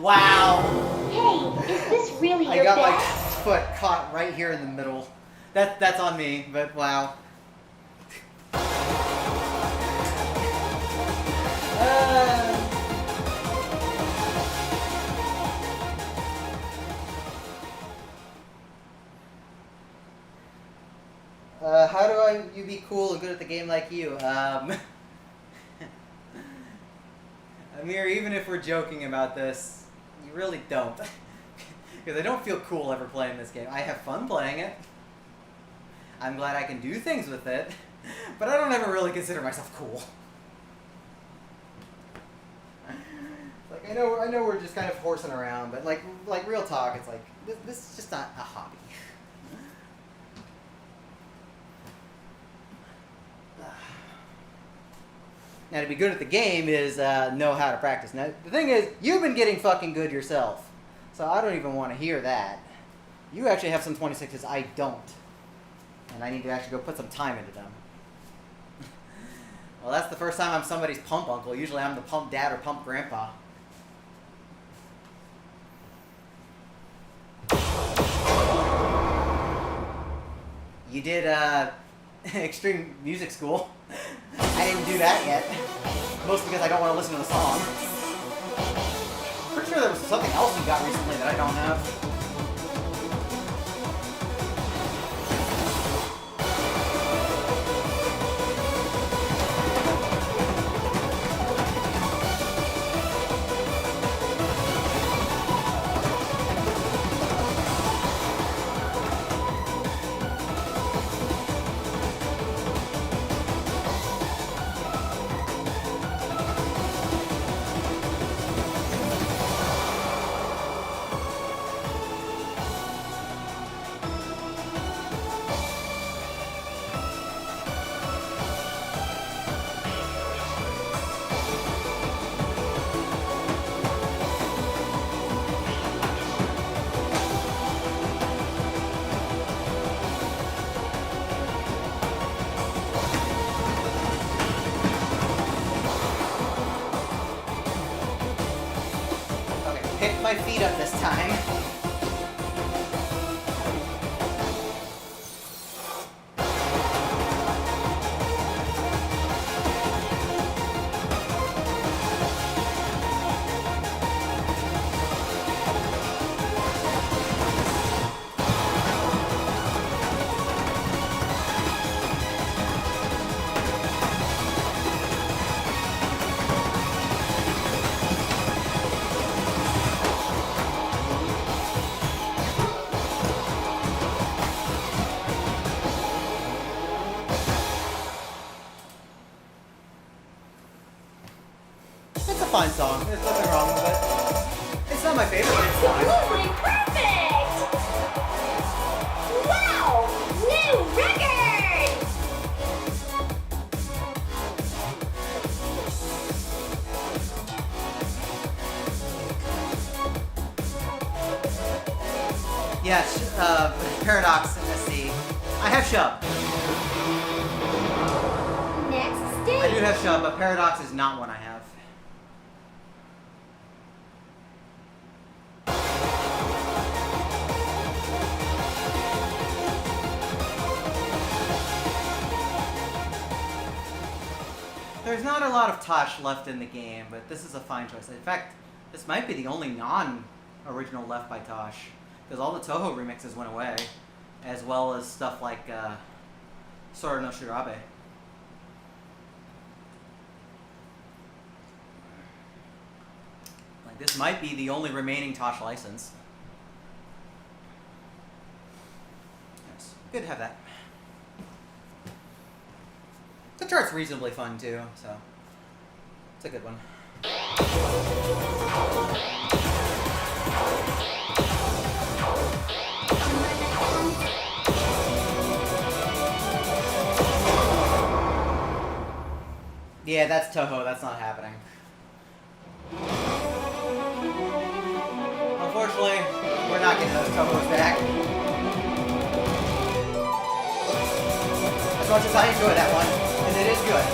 Wow. Hey, is this really your I got best? my foot caught right here in the middle. That's on me, but wow. How do you be cool and good at the game like you? Amir, even if we're joking about this, you really don't. Because I don't feel cool ever playing this game. I have fun playing it. I'm glad I can do things with it. But I don't ever really consider myself cool. Like, I know we're just kind of horsing around, but like real talk, it's like this is just not a hobby. Now, to be good at the game is know how to practice. Now, the thing is, you've been getting fucking good yourself, so I don't even want to hear that. You actually have some 26s, I don't. And I need to actually go put some time into them. Well, that's the first time I'm somebody's pump uncle. Usually I'm the pump dad or pump grandpa. You did extreme music school. I didn't do that yet. Mostly because I don't want to listen to the song. Pretty sure there was something else we got recently that I don't have. Pick my feet up this time. Fine song. There's nothing wrong with it. It's not my favorite, but it's fine. Absolutely perfect! Wow! New record! Yes, Paradox and SC. I have Shub. Next stage. I do have Shub, but Paradox is not one I have. There's not a lot of Tosh left in the game, but this is a fine choice. In fact, this might be the only non-original left by Tosh, because all the Toho remixes went away, as well as stuff like Sora no Shirabe. Like, this might be the only remaining Tosh license. Yes, good to have that. The chart's reasonably fun too, so it's a good one. Yeah, that's Toho. That's not happening. Unfortunately, we're not getting those Tohos back. As much as I enjoy that one. And it is good.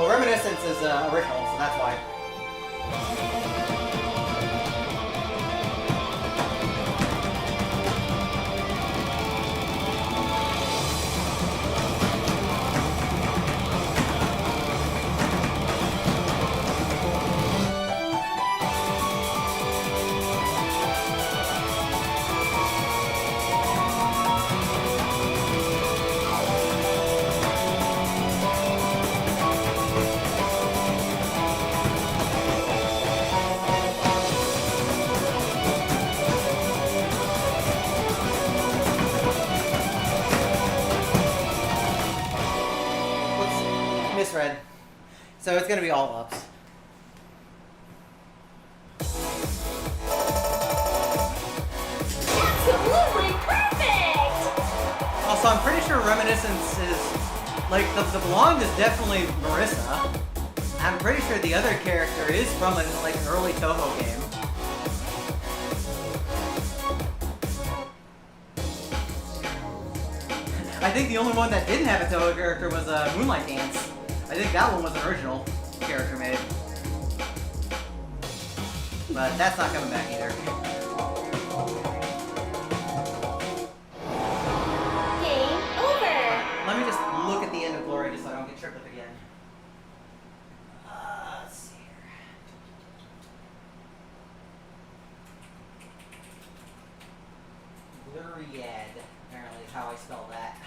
Well, Reminiscence is original, so that's why. Misread. So it's gonna be all ups. Absolutely perfect! Also, I'm pretty sure Reminiscence is like the blonde is definitely Marissa. I'm pretty sure the other character is from an early Toho game. I think the only one that didn't have a Toho character was Moonlight Dance. I think that one was an original character made. But that's not coming back either. Game over! Let me just look at the end of Glory just so I don't get tripped up again. Let's see here. Gloriad, apparently is how I spell that.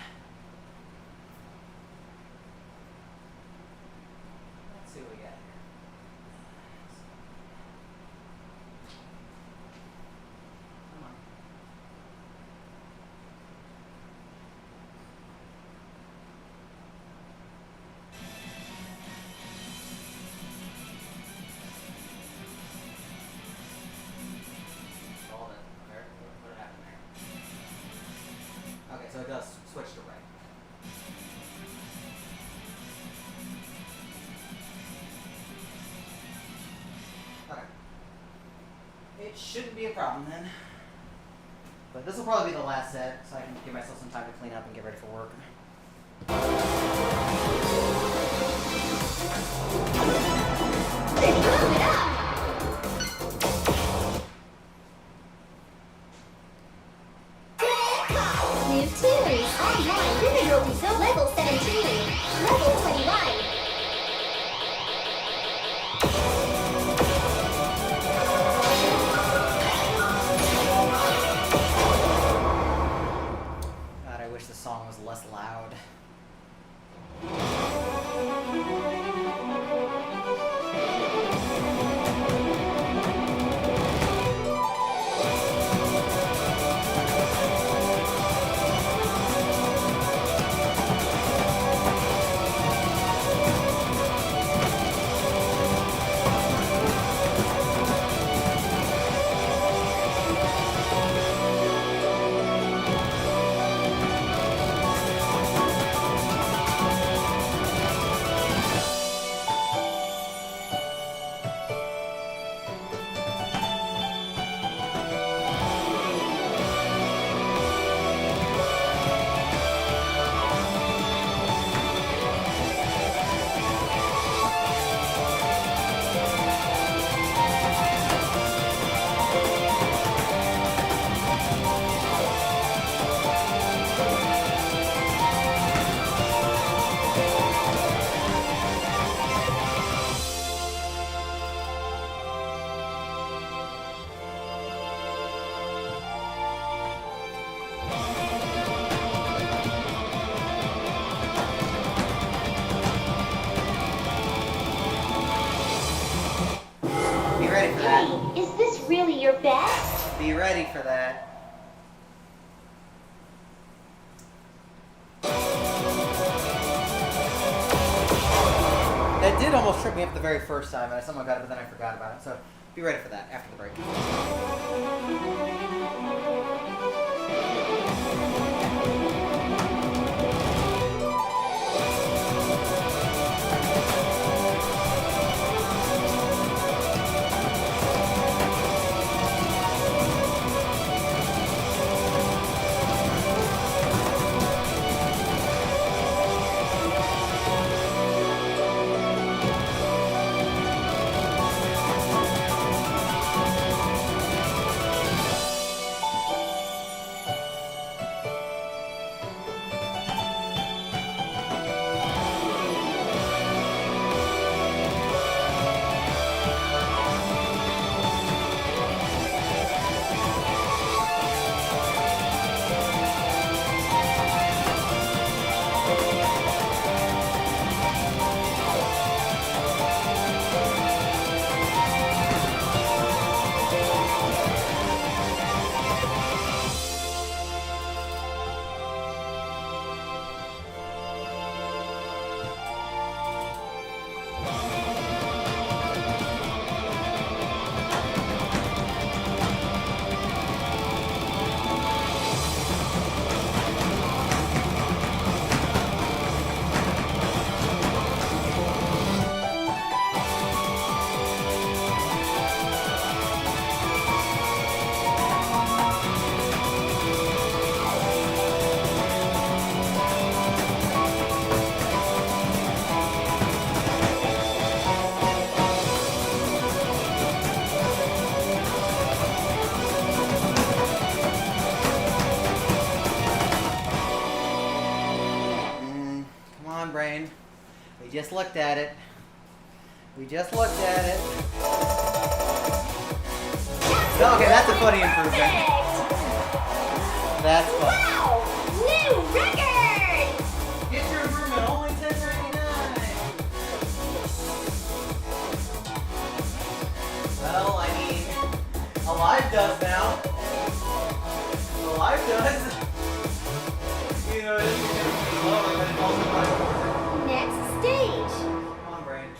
Let's see what we got here. Come on. Hold it. What happened there? Okay, so it does switch to right. Okay. It shouldn't be a problem then. But this will probably be the last set, so I can give myself some time to clean up and get ready for work. Let's blow it up! New tunes online. Difficulty zone level 17. Level 21. God, I wish the song was less loud. Be ready for that. Hey, is this really your best? Be ready for that. That did almost trip me up the very first time. I somehow got it, but then I forgot about it. So be ready for that after the break. brain. We just looked at it. We just looked at it. Okay, that's a funny improvement. That's fun. Wow! New record! Get your improvement, only $10.99. Well, I mean, Alive does now. Alive does. You know, it's lower, but it's also much more. Next stage. Come on, brain.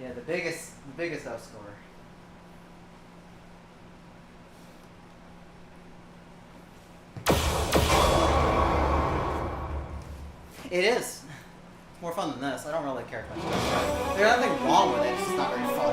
Yeah, the biggest outscorer. It is. It's more fun than this. I don't really care much. There's nothing wrong with it. It's just not very fun.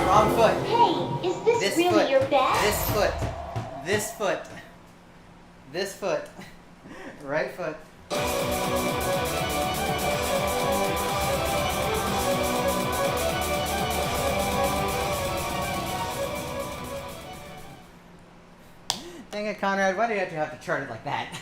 Wrong foot. Hey, is this really foot. your best? This foot. This foot. This foot. Right foot. Dang it, Conrad. Why do you have to chart it like that?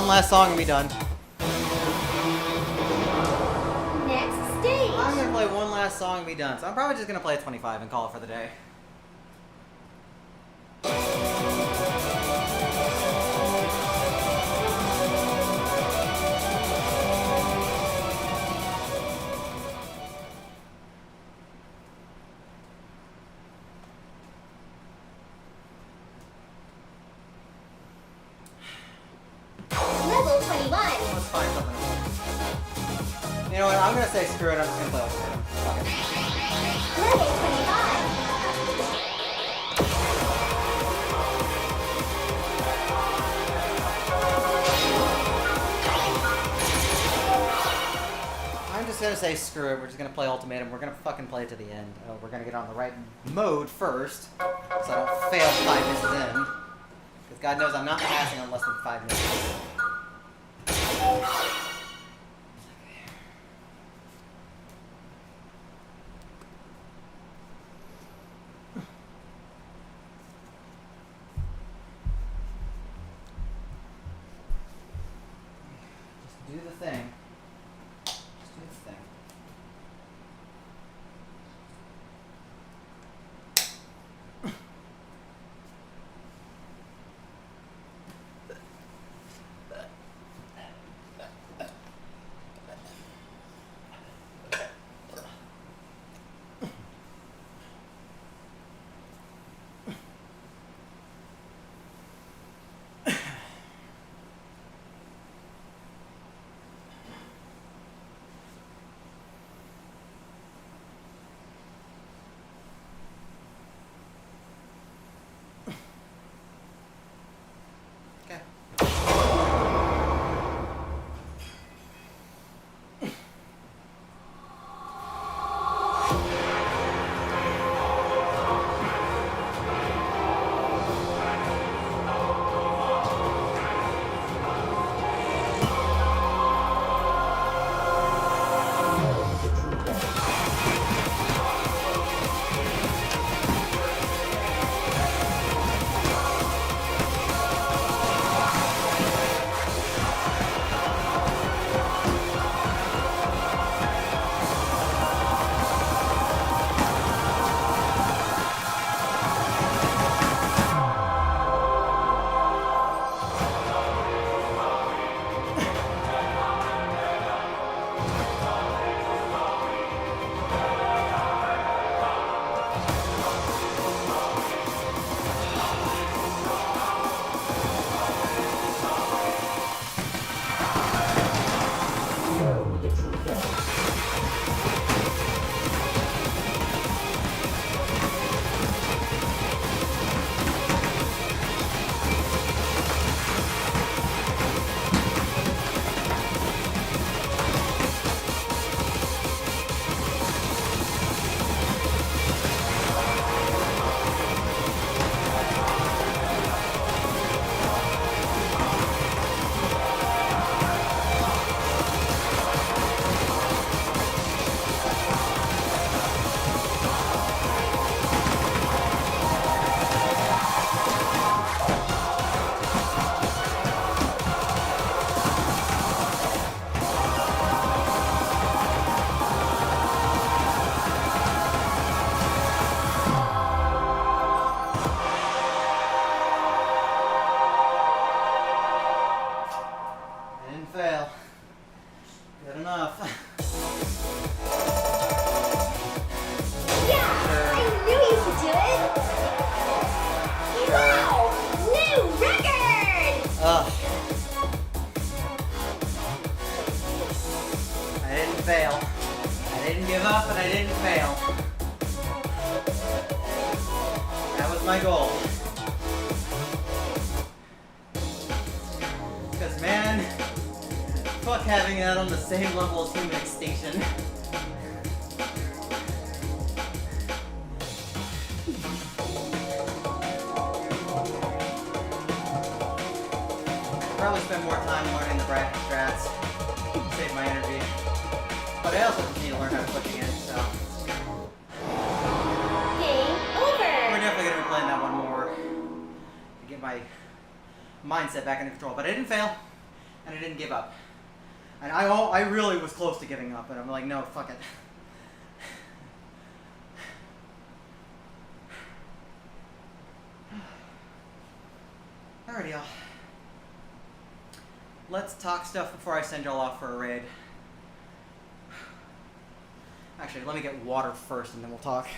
last song and be done. Next stage. I'm gonna play one last song and be done. So I'm probably just gonna play a 25 and call it for the day. Level 21. Let's find something else. You know what? I'm gonna say screw it. I'm just gonna play Ultimatum. Fuck it. Level 25. I'm just gonna say screw it. We're just gonna play Ultimatum. We're gonna fucking play it to the end. We're gonna get on the right mode first, so I don't fail 5 misses in. Because God knows I'm not passing on less than 5 misses. Just do the thing. Just do the thing. fail. I didn't give up and I didn't fail. That was my goal. Because man, fuck having that on the same level as human extinction. Probably spend more time learning the bracket strats, save my energy. But I also need to learn how to put again, so. Game over! We're definitely gonna be playing that one more to get my mindset back under control. But I didn't fail, and I didn't give up. And I really was close to giving up, and I'm like, no, fuck it. Alrighty, y'all. Let's talk stuff before I send y'all off for a raid. Actually, let me get water first, and then we'll talk.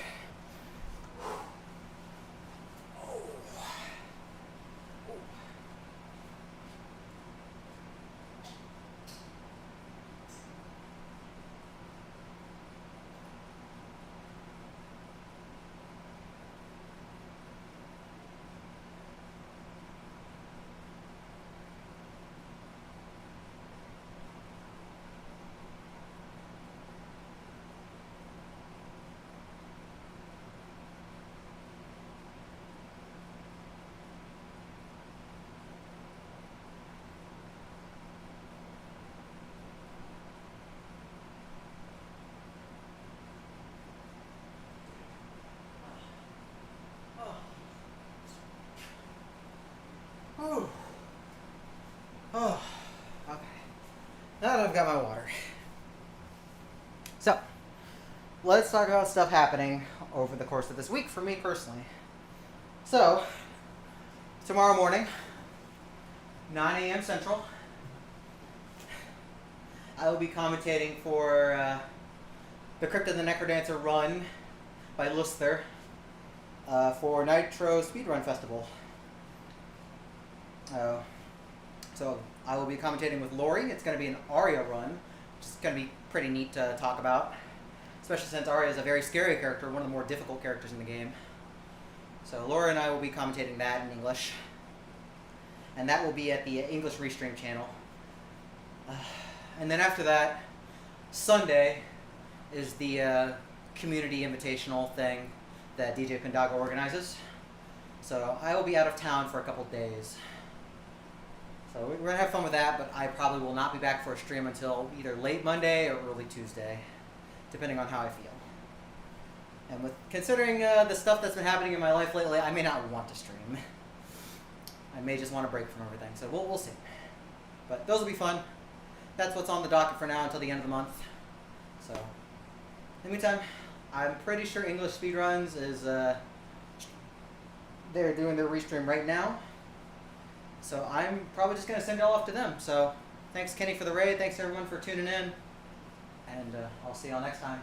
Oh, okay. Now that I've got my water. So, let's talk about stuff happening over the course of this week for me personally. So, tomorrow morning, 9 a.m. Central, I will be commentating for the Crypt of the Necrodancer run by Luther for Nitro Speedrun Festival. So I will be commentating with Lori. It's going to be an Arya run, which is going to be pretty neat to talk about, especially since Arya is a very scary character, one of the more difficult characters in the game. So Laura and I will be commentating that in English, and that will be at the English Restream channel. And then after that, Sunday is the community invitational thing that DJ Pendago organizes. So I will be out of town for a couple days. So we're going to have fun with that, but I probably will not be back for a stream until either late Monday or early Tuesday, depending on how I feel. And with considering the stuff that's been happening in my life lately, I may not want to stream. I may just want to break from everything, so we'll see. But those will be fun. That's what's on the docket for now until the end of the month. So, in the meantime, I'm pretty sure English Speedruns is, they're doing their restream right now. So I'm probably just going to send it all off to them. So thanks, Kenny, for the raid. Thanks, everyone, for tuning in. And I'll see y'all next time.